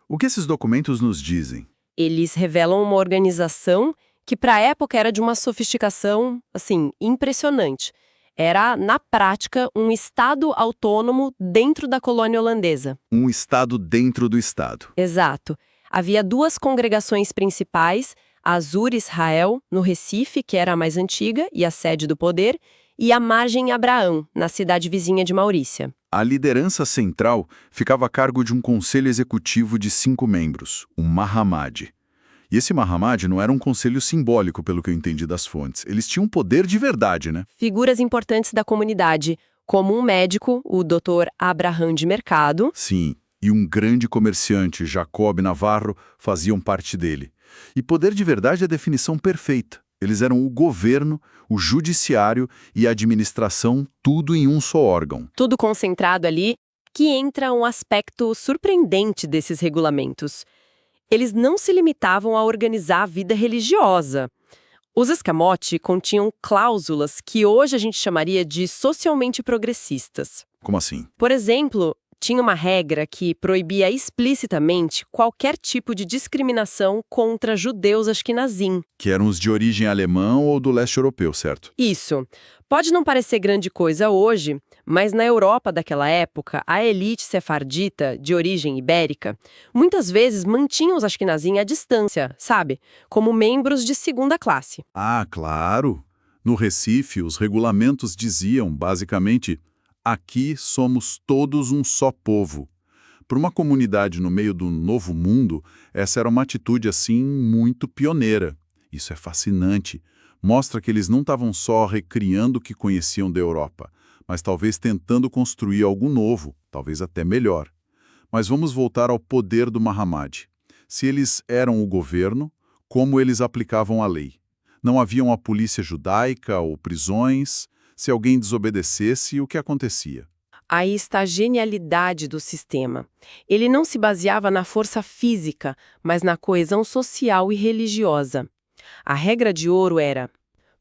O que esses documentos nos dizem? Eles revelam uma organização que para a época era de uma sofisticação, assim, impressionante. Era, na prática, um Estado autônomo dentro da colônia holandesa. Um Estado dentro do Estado. Exato. Havia duas congregações principais, a Azur Israel, no Recife, que era a mais antiga e a sede do poder, e a Margem Abraão, na cidade vizinha de Maurícia. A liderança central ficava a cargo de um conselho executivo de 5 membros, o Mahamad. E esse Mahamad não era um conselho simbólico, pelo que eu entendi das fontes. Eles tinham poder de verdade, né? Figuras importantes da comunidade, como um médico, o Dr. Abraham de Mercado. Sim, e um grande comerciante, Jacob Navarro, faziam parte dele. E poder de verdade é a definição perfeita. Eles eram o governo, o judiciário e a administração, tudo em um só órgão. Tudo concentrado ali, que entra um aspecto surpreendente desses regulamentos. Eles não se limitavam a organizar a vida religiosa. Os escamote continham cláusulas que hoje a gente chamaria de socialmente progressistas. Como assim? Por exemplo, tinha uma regra que proibia explicitamente qualquer tipo de discriminação contra judeus ashkenazim. Que eram os de origem alemã ou do leste europeu, certo? Isso. Pode não parecer grande coisa hoje, mas na Europa daquela época, a elite sefardita, de origem ibérica, muitas vezes mantinha os ashkenazim à distância, sabe? Como membros de segunda classe. Ah, claro! No Recife, os regulamentos diziam, basicamente, aqui somos todos um só povo. Para uma comunidade no meio do novo mundo, essa era uma atitude, assim, muito pioneira. Isso é fascinante. Mostra que eles não estavam só recriando o que conheciam da Europa, mas talvez tentando construir algo novo, talvez até melhor. Mas vamos voltar ao poder do Mahamad. Se eles eram o governo, como eles aplicavam a lei? Não havia uma polícia judaica ou prisões? Se alguém desobedecesse, o que acontecia? Aí está a genialidade do sistema. Ele não se baseava na força física, mas na coesão social e religiosa. A regra de ouro era: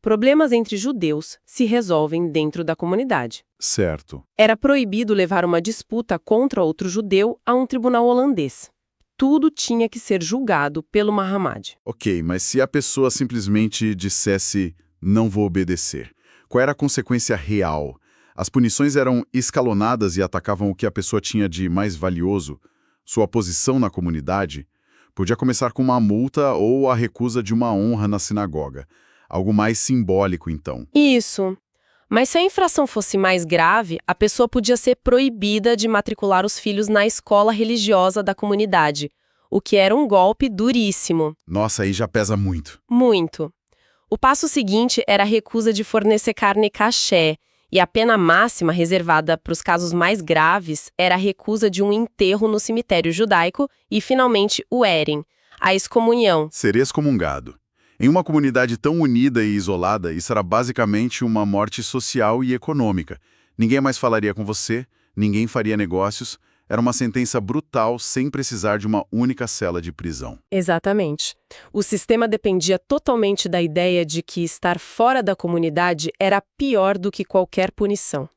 problemas entre judeus se resolvem dentro da comunidade. Certo. Era proibido levar uma disputa contra outro judeu a um tribunal holandês. Tudo tinha que ser julgado pelo Mahamad. Ok, mas se a pessoa simplesmente dissesse, não vou obedecer, qual era a consequência real? As punições eram escalonadas e atacavam o que a pessoa tinha de mais valioso, sua posição na comunidade. Podia começar com uma multa ou a recusa de uma honra na sinagoga. Algo mais simbólico, então. Isso. Mas se a infração fosse mais grave, a pessoa podia ser proibida de matricular os filhos na escola religiosa da comunidade, o que era um golpe duríssimo. Nossa, aí já pesa muito. Muito. O passo seguinte era a recusa de fornecer carne caché, e a pena máxima reservada para os casos mais graves era a recusa de um enterro no cemitério judaico e, finalmente, o Eren, a excomunhão. Ser excomungado. Em uma comunidade tão unida e isolada, isso era basicamente uma morte social e econômica. Ninguém mais falaria com você, ninguém faria negócios. Era uma sentença brutal sem precisar de uma única cela de prisão. Exatamente. O sistema dependia totalmente da ideia de que estar fora da comunidade era pior do que qualquer punição.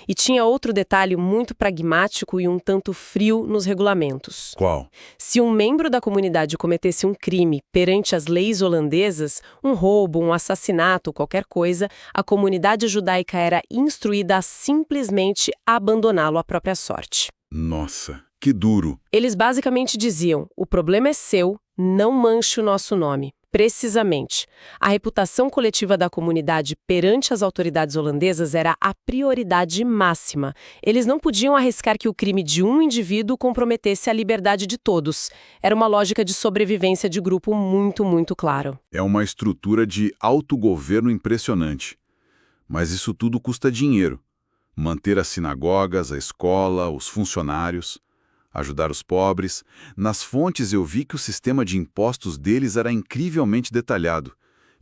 E tinha outro detalhe muito pragmático e um tanto frio nos regulamentos. Qual? Se um membro da comunidade cometesse um crime perante as leis holandesas, um roubo, um assassinato, qualquer coisa, a comunidade judaica era instruída a simplesmente abandoná-lo à própria sorte. Nossa, que duro. Eles basicamente diziam: o problema é seu, não manche o nosso nome. Precisamente. A reputação coletiva da comunidade perante as autoridades holandesas era a prioridade máxima. Eles não podiam arriscar que o crime de um indivíduo comprometesse a liberdade de todos. Era uma lógica de sobrevivência de grupo muito, muito claro. É uma estrutura de autogoverno impressionante. Mas isso tudo custa dinheiro. Manter as sinagogas, a escola, os funcionários, ajudar os pobres. Nas fontes eu vi que o sistema de impostos deles era incrivelmente detalhado.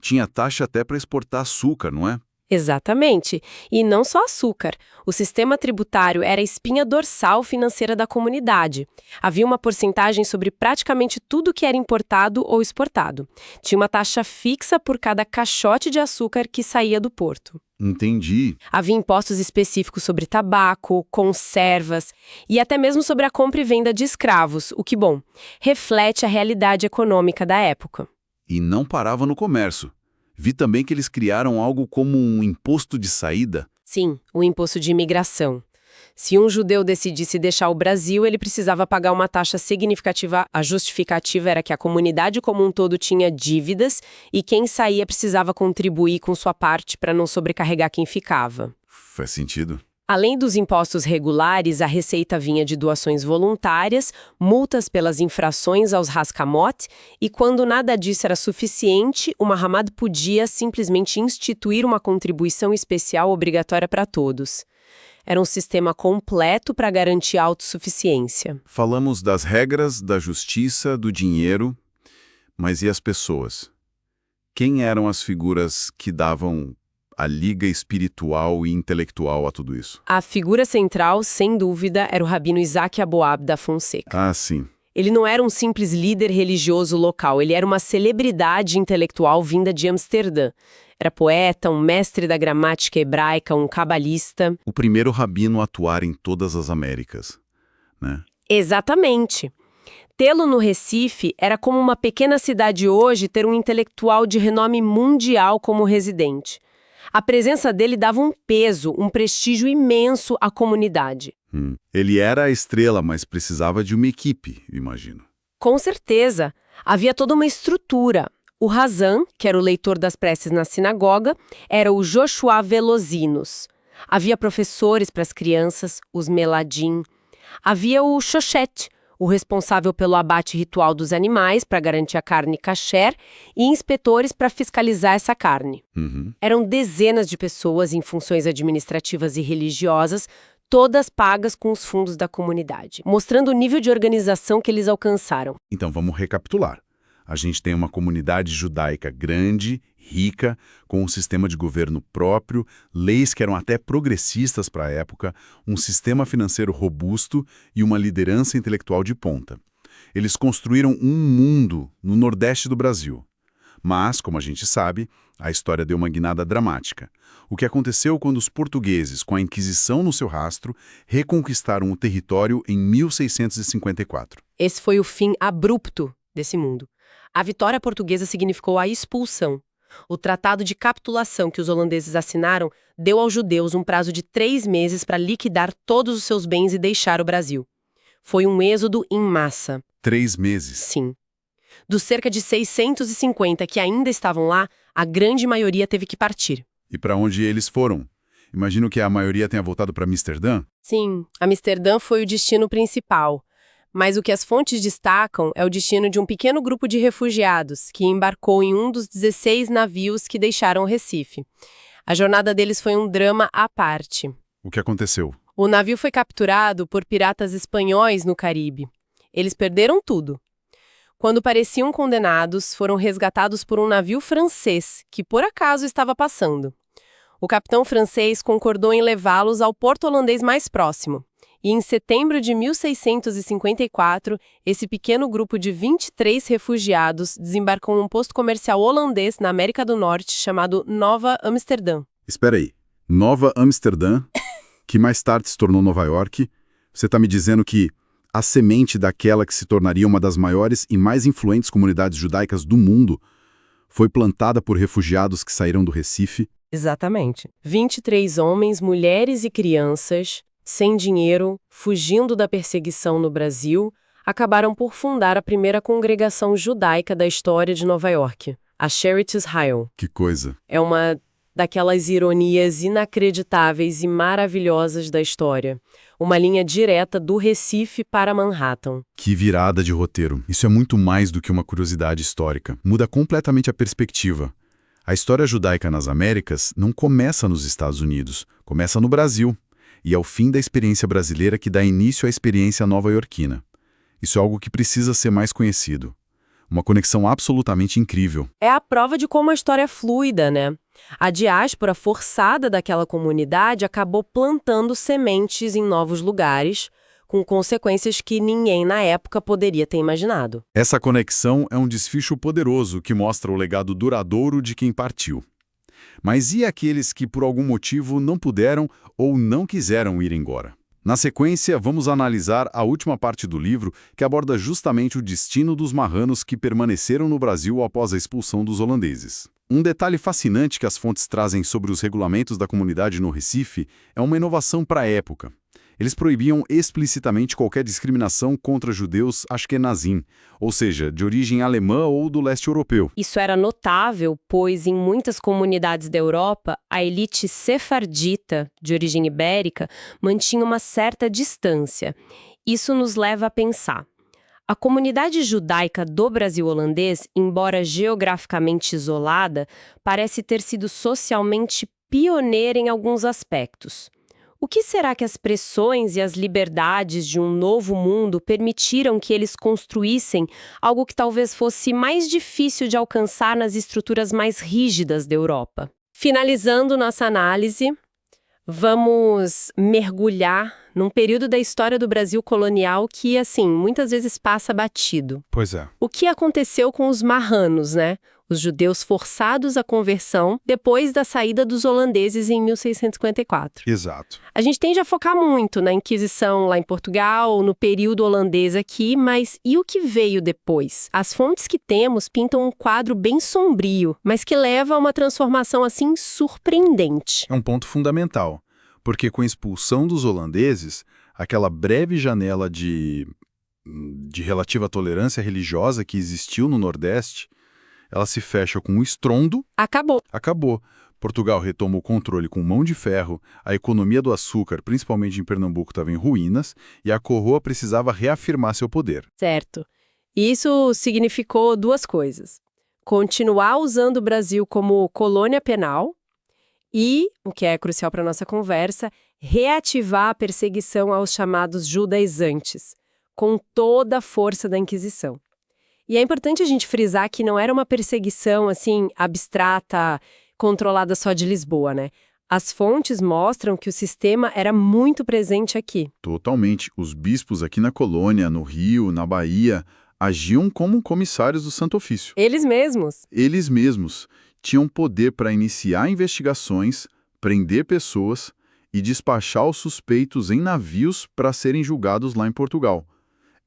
Tinha taxa até para exportar açúcar, não é? Exatamente. E não só açúcar. O sistema tributário era a espinha dorsal financeira da comunidade. Havia uma porcentagem sobre praticamente tudo que era importado ou exportado. Tinha uma taxa fixa por cada caixote de açúcar que saía do porto. Entendi. Havia impostos específicos sobre tabaco, conservas e até mesmo sobre a compra e venda de escravos, o que, bom, reflete a realidade econômica da época. E não parava no comércio. Vi também que eles criaram algo como um imposto de saída. Sim, o imposto de imigração. Se um judeu decidisse deixar o Brasil, ele precisava pagar uma taxa significativa. A justificativa era que a comunidade como um todo tinha dívidas e quem saía precisava contribuir com sua parte para não sobrecarregar quem ficava. Faz sentido. Além dos impostos regulares, a receita vinha de doações voluntárias, multas pelas infrações aos rascamote, e quando nada disso era suficiente, o Mahammad podia simplesmente instituir uma contribuição especial obrigatória para todos. Era um sistema completo para garantir a autossuficiência. Falamos das regras, da justiça, do dinheiro, mas e as pessoas? Quem eram as figuras que davam a liga espiritual e intelectual a tudo isso? A figura central, sem dúvida, era o rabino Isaac Aboab da Fonseca. Ah, sim. Ele não era um simples líder religioso local, ele era uma celebridade intelectual vinda de Amsterdã. Era poeta, um mestre da gramática hebraica, um cabalista. O primeiro rabino a atuar em todas as Américas, né? Exatamente. Tê-lo no Recife era como uma pequena cidade hoje ter um intelectual de renome mundial como residente. A presença dele dava um peso, um prestígio imenso à comunidade. Ele era a estrela, mas precisava de uma equipe, imagino. Com certeza. Havia toda uma estrutura. O Razan, que era o leitor das preces na sinagoga, era o Joshua Velosinos. Havia professores para as crianças, os Meladim. Havia o Shochet, o responsável pelo abate ritual dos animais para garantir a carne kasher, e inspetores para fiscalizar essa carne. Eram dezenas de pessoas em funções administrativas e religiosas, todas pagas com os fundos da comunidade, mostrando o nível de organização que eles alcançaram. Então vamos recapitular. A gente tem uma comunidade judaica grande, rica, com um sistema de governo próprio, leis que eram até progressistas para a época, um sistema financeiro robusto e uma liderança intelectual de ponta. Eles construíram um mundo no Nordeste do Brasil. Mas, como a gente sabe, a história deu uma guinada dramática. O que aconteceu quando os portugueses, com a Inquisição no seu rastro, reconquistaram o território em 1654. Esse foi o fim abrupto desse mundo. A vitória portuguesa significou a expulsão. O tratado de capitulação que os holandeses assinaram deu aos judeus um prazo de 3 meses para liquidar todos os seus bens e deixar o Brasil. Foi um êxodo em massa. 3 meses? Sim. Dos cerca de 650 que ainda estavam lá, a grande maioria teve que partir. E para onde eles foram? Imagino que a maioria tenha voltado para Amsterdã? Sim, Amsterdã foi o destino principal. Mas o que as fontes destacam é o destino de um pequeno grupo de refugiados que embarcou em um dos 16 navios que deixaram o Recife. A jornada deles foi um drama à parte. O que aconteceu? O navio foi capturado por piratas espanhóis no Caribe. Eles perderam tudo. Quando pareciam condenados, foram resgatados por um navio francês, que por acaso estava passando. O capitão francês concordou em levá-los ao porto holandês mais próximo. E em setembro de 1654, esse pequeno grupo de 23 refugiados desembarcou em um posto comercial holandês na América do Norte chamado Nova Amsterdã. Espera aí. Nova Amsterdã, que mais tarde se tornou Nova York. Você está me dizendo que a semente daquela que se tornaria uma das maiores e mais influentes comunidades judaicas do mundo foi plantada por refugiados que saíram do Recife? Exatamente. 23 homens, mulheres e crianças, sem dinheiro, fugindo da perseguição no Brasil, acabaram por fundar a primeira congregação judaica da história de Nova York, a Charities Hill. Que coisa! É uma daquelas ironias inacreditáveis e maravilhosas da história. Uma linha direta do Recife para Manhattan. Que virada de roteiro! Isso é muito mais do que uma curiosidade histórica. Muda completamente a perspectiva. A história judaica nas Américas não começa nos Estados Unidos, começa no Brasil. E é o fim da experiência brasileira que dá início à experiência nova-iorquina. Isso é algo que precisa ser mais conhecido. Uma conexão absolutamente incrível. É a prova de como a história é fluida, né? A diáspora forçada daquela comunidade acabou plantando sementes em novos lugares, com consequências que ninguém na época poderia ter imaginado. Essa conexão é um desfecho poderoso que mostra o legado duradouro de quem partiu. Mas e aqueles que por algum motivo não puderam ou não quiseram ir embora? Na sequência, vamos analisar a última parte do livro, que aborda justamente o destino dos marranos que permaneceram no Brasil após a expulsão dos holandeses. Um detalhe fascinante que as fontes trazem sobre os regulamentos da comunidade no Recife é uma inovação para a época. Eles proibiam explicitamente qualquer discriminação contra judeus ashkenazim, ou seja, de origem alemã ou do leste europeu. Isso era notável, pois em muitas comunidades da Europa, a elite sefardita, de origem ibérica, mantinha uma certa distância. Isso nos leva a pensar. A comunidade judaica do Brasil holandês, embora geograficamente isolada, parece ter sido socialmente pioneira em alguns aspectos. O que será que as pressões e as liberdades de um novo mundo permitiram que eles construíssem algo que talvez fosse mais difícil de alcançar nas estruturas mais rígidas da Europa? Finalizando nossa análise, vamos mergulhar num período da história do Brasil colonial que, assim, muitas vezes passa batido. Pois é. O que aconteceu com os marranos, né? Os judeus forçados à conversão depois da saída dos holandeses em 1654. Exato. A gente tende a focar muito na Inquisição lá em Portugal, no período holandês aqui, mas e o que veio depois? As fontes que temos pintam um quadro bem sombrio, mas que leva a uma transformação assim surpreendente. É um ponto fundamental, porque com a expulsão dos holandeses, aquela breve janela de relativa tolerância religiosa que existiu no Nordeste, ela se fecha com um estrondo. Acabou. Portugal retoma o controle com mão de ferro, a economia do açúcar, principalmente em Pernambuco, estava em ruínas, e a coroa precisava reafirmar seu poder. Certo. Isso significou duas coisas. Continuar usando o Brasil como colônia penal e, o que é crucial para a nossa conversa, reativar a perseguição aos chamados judaizantes, com toda a força da Inquisição. E é importante a gente frisar que não era uma perseguição, assim, abstrata, controlada só de Lisboa, né? As fontes mostram que o sistema era muito presente aqui. Totalmente. Os bispos aqui na colônia, no Rio, na Bahia, agiam como comissários do Santo Ofício. Eles mesmos. Eles mesmos tinham poder para iniciar investigações, prender pessoas e despachar os suspeitos em navios para serem julgados lá em Portugal.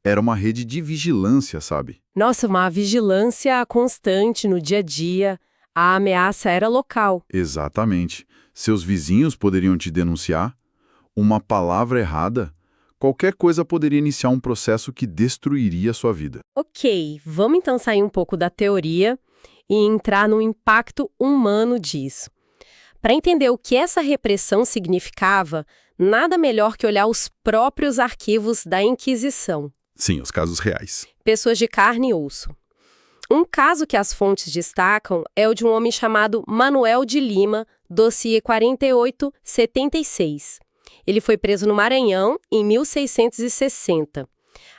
Era uma rede de vigilância, sabe? Nossa, uma vigilância constante no dia a dia. A ameaça era local. Exatamente. Seus vizinhos poderiam te denunciar. Uma palavra errada, qualquer coisa poderia iniciar um processo que destruiria sua vida. Ok, vamos então sair um pouco da teoria e entrar no impacto humano disso. Para entender o que essa repressão significava, nada melhor que olhar os próprios arquivos da Inquisição. Sim, os casos reais. Pessoas de carne e osso. Um caso que as fontes destacam é o de um homem chamado Manuel de Lima, dossiê 4876. Ele foi preso no Maranhão em 1660.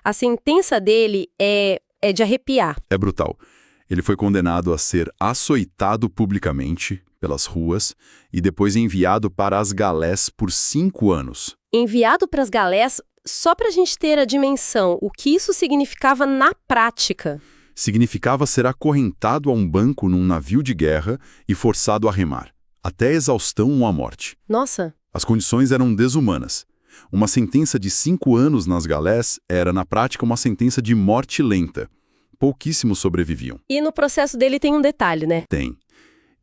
A sentença dele é de arrepiar. É brutal. Ele foi condenado a ser açoitado publicamente pelas ruas e depois enviado para as galés por 5 anos. Enviado para as galés, só para a gente ter a dimensão, o que isso significava na prática. Significava ser acorrentado a um banco num navio de guerra e forçado a remar, até a exaustão ou a morte. Nossa! As condições eram desumanas. Uma sentença de 5 anos nas galés era, na prática, uma sentença de morte lenta. Pouquíssimos sobreviviam. E no processo dele tem um detalhe, né? Tem.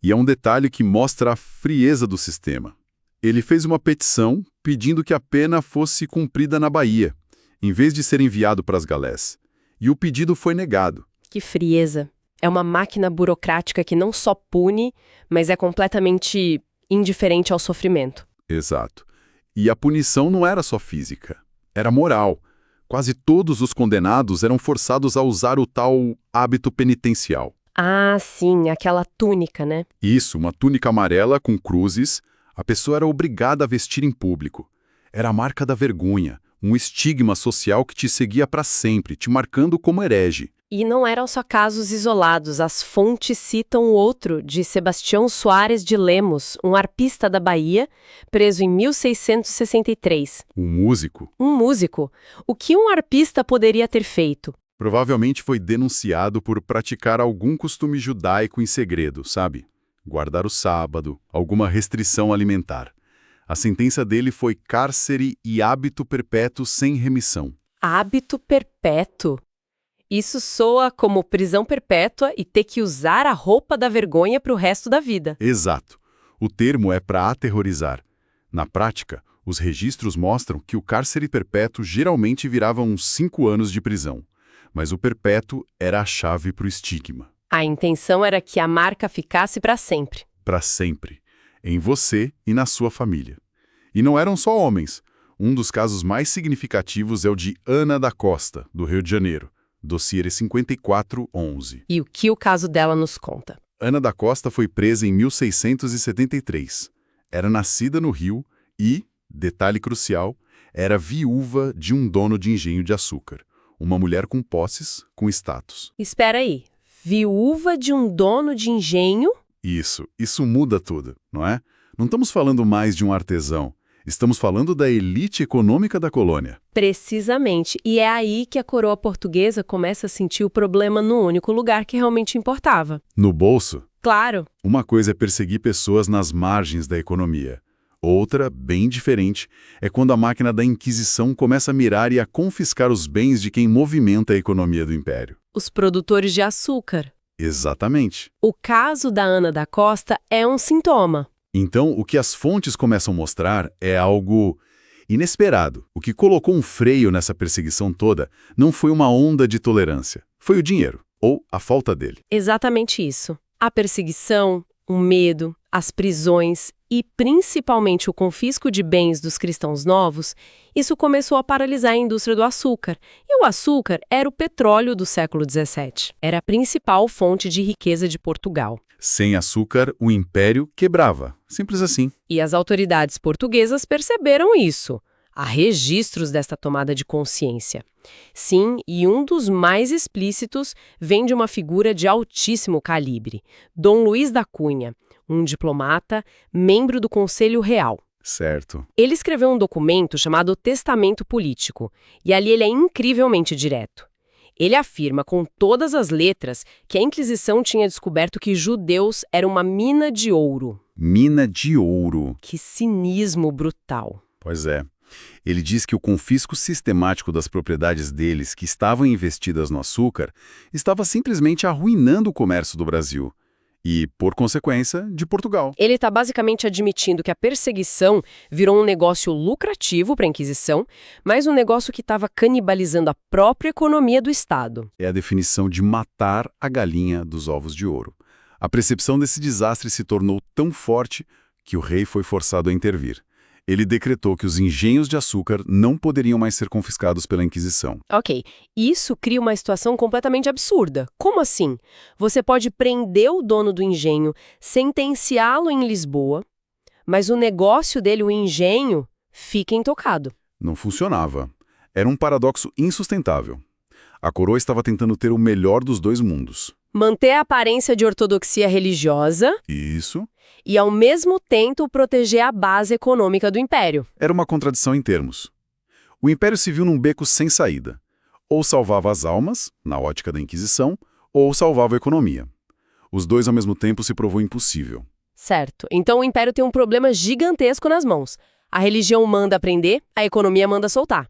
E é um detalhe que mostra a frieza do sistema. Ele fez uma petição pedindo que a pena fosse cumprida na Bahia, em vez de ser enviado para as galés. E o pedido foi negado. Que frieza. É uma máquina burocrática que não só pune, mas é completamente indiferente ao sofrimento. Exato. E a punição não era só física, era moral. Quase todos os condenados eram forçados a usar o tal hábito penitencial. Ah, sim, aquela túnica, né? Isso, uma túnica amarela com cruzes. A pessoa era obrigada a vestir em público. Era a marca da vergonha, um estigma social que te seguia para sempre, te marcando como herege. E não eram só casos isolados. As fontes citam outro de Sebastião Soares de Lemos, um arpista da Bahia, preso em 1663. Um músico. Um músico. O que um arpista poderia ter feito? Provavelmente foi denunciado por praticar algum costume judaico em segredo, sabe? Guardar o sábado, alguma restrição alimentar. A sentença dele foi cárcere e hábito perpétuo sem remissão. Hábito perpétuo? Isso soa como prisão perpétua e ter que usar a roupa da vergonha para o resto da vida. Exato. O termo é para aterrorizar. Na prática, Os registros mostram que o cárcere perpétuo geralmente virava uns 5 anos de prisão, mas o perpétuo era a chave para o estigma. A intenção era que a marca ficasse para sempre. Para sempre. Em você e na sua família. E não eram só homens. Um dos casos mais significativos é o de Ana da Costa, do Rio de Janeiro, dossiê 5411. E o que o caso dela nos conta? Ana da Costa foi presa em 1673. Era nascida no Rio e, detalhe crucial, era viúva de um dono de engenho de açúcar. Uma mulher com posses, com status. Espera aí. Viúva de um dono de engenho? Isso muda tudo, não é? Não estamos falando mais de um artesão. Estamos falando da elite econômica da colônia. Precisamente. E é aí que a coroa portuguesa começa a sentir o problema no único lugar que realmente importava. No bolso, Claro. uma coisa é perseguir pessoas nas margens da economia. Outra, bem diferente, é quando a máquina da Inquisição começa a mirar e a confiscar os bens de quem movimenta a economia do Império. Os produtores de açúcar. Exatamente. O caso da Ana da Costa é um sintoma. Então, o que as fontes começam a mostrar é algo inesperado. O que colocou um freio nessa perseguição toda não foi uma onda de tolerância, foi o dinheiro, ou a falta dele. Exatamente isso. A perseguição, o medo, as prisões e principalmente o confisco de bens dos cristãos novos, isso começou a paralisar a indústria do açúcar. E o açúcar era o petróleo do século XVII. Era a principal fonte de riqueza de Portugal. Sem açúcar, o império quebrava. Simples assim. E as autoridades portuguesas perceberam isso. Há registros desta tomada de consciência. Sim, e um dos mais explícitos vem de uma figura de altíssimo calibre, Dom Luís da Cunha, um diplomata, membro do Conselho Real. Certo. Ele escreveu um documento chamado Testamento Político, e ali ele é incrivelmente direto. Ele afirma com todas as letras que a Inquisição tinha descoberto que judeus eram uma mina de ouro. Mina de ouro. Que cinismo brutal. Pois é. Ele diz que o confisco sistemático das propriedades deles que estavam investidas no açúcar estava simplesmente arruinando o comércio do Brasil e, por consequência, de Portugal. Ele está basicamente admitindo que a perseguição virou um negócio lucrativo para a Inquisição, mas um negócio que estava canibalizando a própria economia do Estado. É a definição de matar a galinha dos ovos de ouro. A percepção desse desastre se tornou tão forte que o rei foi forçado a intervir. Ele decretou que os engenhos de açúcar não poderiam mais ser confiscados pela Inquisição. Ok, isso cria uma situação completamente absurda. Como assim? Você pode prender o dono do engenho, sentenciá-lo em Lisboa, mas o negócio dele, o engenho, fica intocado. Não funcionava. Era um paradoxo insustentável. A coroa estava tentando ter o melhor dos dois mundos. Manter a aparência de ortodoxia religiosa Isso e, ao mesmo tempo, proteger a base econômica do império. era uma contradição em termos. O Império se viu num beco sem saída. Ou salvava as almas, na ótica da Inquisição, ou salvava a economia. Os dois ao mesmo tempo se provou impossível. Certo. Então o império tem um problema gigantesco nas mãos. A religião manda prender, a economia manda soltar.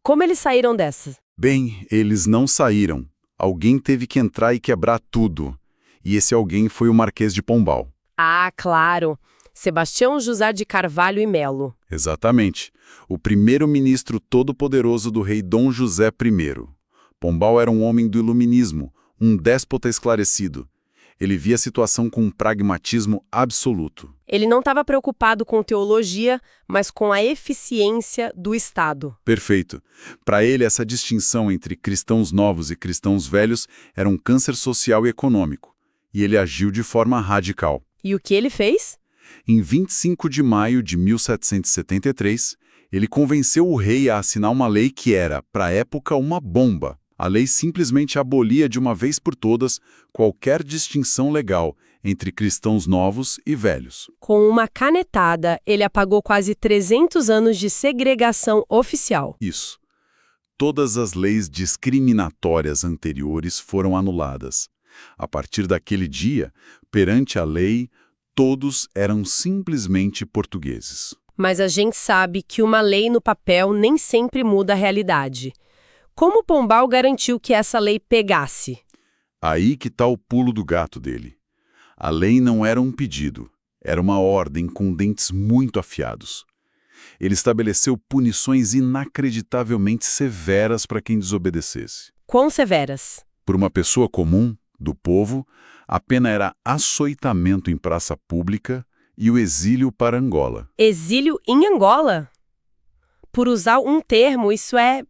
Como eles saíram dessa? Bem, eles não saíram. Alguém teve que entrar e quebrar tudo. E esse alguém foi o Marquês de Pombal. Ah, claro. Sebastião José de Carvalho e Melo. Exatamente. O primeiro-ministro todo-poderoso do rei Dom José I. Pombal era um homem do iluminismo, um déspota esclarecido. Ele via a situação com um pragmatismo absoluto. Ele não estava preocupado com teologia, mas com a eficiência do Estado. Perfeito. Para ele, essa distinção entre cristãos novos e cristãos velhos era um câncer social e econômico. E ele agiu de forma radical. E o que ele fez? Em 25 de maio de 1773, ele convenceu o rei a assinar uma lei que era, para a época, uma bomba. A lei simplesmente abolia de uma vez por todas qualquer distinção legal entre cristãos novos e velhos. Com uma canetada, ele apagou quase 300 anos de segregação oficial. Isso. Todas as leis discriminatórias anteriores foram anuladas. A partir daquele dia, perante a lei, todos eram simplesmente portugueses. Mas a gente sabe que uma lei no papel nem sempre muda a realidade. Como Pombal garantiu que essa lei pegasse? Aí que está o pulo do gato dele. A lei não era um pedido, era uma ordem com dentes muito afiados. Ele estabeleceu punições inacreditavelmente severas para quem desobedecesse. Quão severas? Por uma pessoa comum, do povo, a pena era açoitamento em praça pública e o exílio para Angola. Exílio em Angola? Por usar um termo, isso é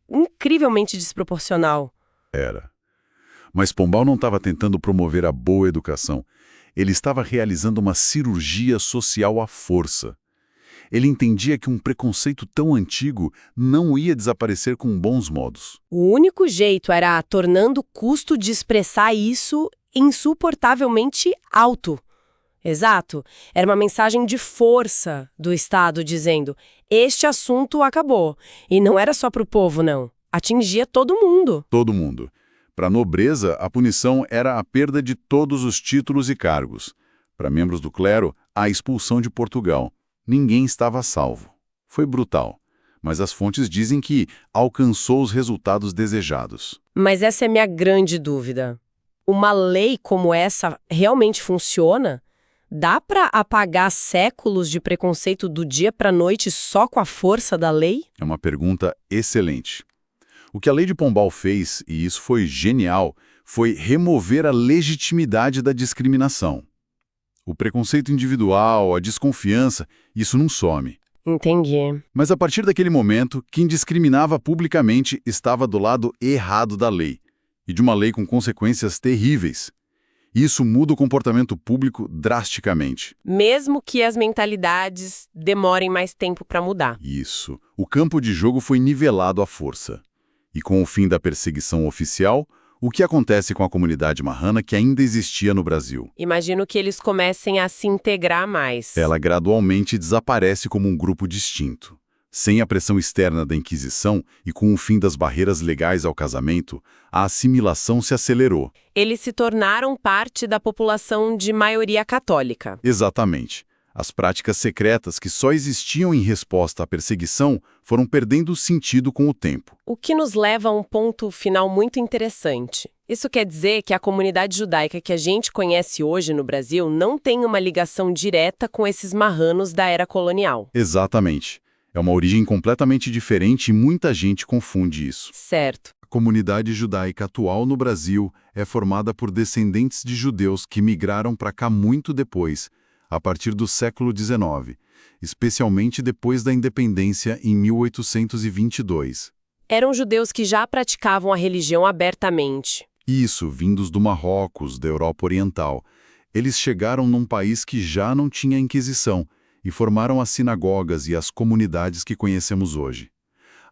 incrivelmente desproporcional. Era. Mas Pombal não estava tentando promover a boa educação. Ele estava realizando uma cirurgia social à força. Ele entendia que um preconceito tão antigo não ia desaparecer com bons modos. O único jeito era tornando o custo de expressar isso insuportavelmente alto. Exato. Era uma mensagem de força do Estado dizendo: este assunto acabou. E não era só para o povo, não. Atingia todo mundo. Todo mundo. Para a nobreza, a punição era a perda de todos os títulos e cargos. Para membros do clero, a expulsão de Portugal. Ninguém estava a salvo. Foi brutal. Mas as fontes dizem que alcançou os resultados desejados. Mas essa é minha grande dúvida. Uma lei como essa realmente funciona? Dá para apagar séculos de preconceito do dia para a noite só com a força da lei? É uma pergunta excelente. O que a Lei de Pombal fez, e isso foi genial, foi remover a legitimidade da discriminação. O preconceito individual, a desconfiança, isso não some. Entendi. Mas a partir daquele momento, quem discriminava publicamente estava do lado errado da lei, e de uma lei com consequências terríveis. Isso muda o comportamento público drasticamente. Mesmo que as mentalidades demorem mais tempo para mudar. Isso. O campo de jogo foi nivelado à força. E com o fim da perseguição oficial, o que acontece com a comunidade marrana que ainda existia no Brasil? Imagino que eles comecem a se integrar mais. Ela gradualmente desaparece como um grupo distinto. Sem a pressão externa da Inquisição e com o fim das barreiras legais ao casamento, a assimilação se acelerou. Eles se tornaram parte da população de maioria católica. Exatamente. As práticas secretas que só existiam em resposta à perseguição foram perdendo sentido com o tempo. O que nos leva a um ponto final muito interessante. Isso quer dizer que a comunidade judaica que a gente conhece hoje no Brasil não tem uma ligação direta com esses marranos da era colonial. Exatamente. É uma origem completamente diferente e muita gente confunde isso. Certo. A comunidade judaica atual no Brasil é formada por descendentes de judeus que migraram para cá muito depois, a partir do século XIX, especialmente depois da independência em 1822. Eram judeus que já praticavam a religião abertamente. Isso, vindos do Marrocos, da Europa Oriental. Eles chegaram num país que já não tinha Inquisição e formaram as sinagogas e as comunidades que conhecemos hoje.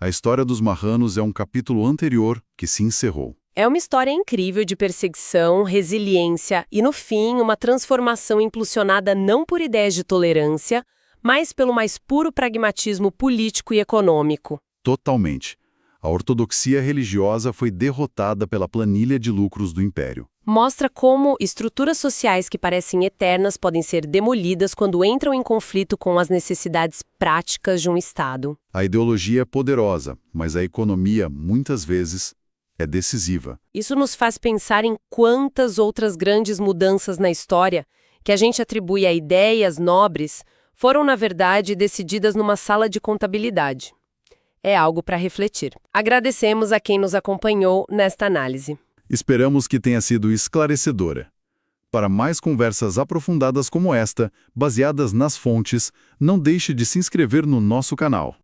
A história dos marranos é um capítulo anterior que se encerrou. É uma história incrível de perseguição, resiliência e, no fim, uma transformação impulsionada não por ideias de tolerância, mas pelo mais puro pragmatismo político e econômico. Totalmente. A ortodoxia religiosa foi derrotada pela planilha de lucros do Império. Mostra como estruturas sociais que parecem eternas podem ser demolidas quando entram em conflito com as necessidades práticas de um Estado. A ideologia é poderosa, mas a economia, muitas vezes, é decisiva. Isso nos faz pensar em quantas outras grandes mudanças na história que a gente atribui a ideias nobres foram, na verdade, decididas numa sala de contabilidade. É algo para refletir. Agradecemos a quem nos acompanhou nesta análise. Esperamos que tenha sido esclarecedora. Para mais conversas aprofundadas como esta, baseadas nas fontes, não deixe de se inscrever no nosso canal.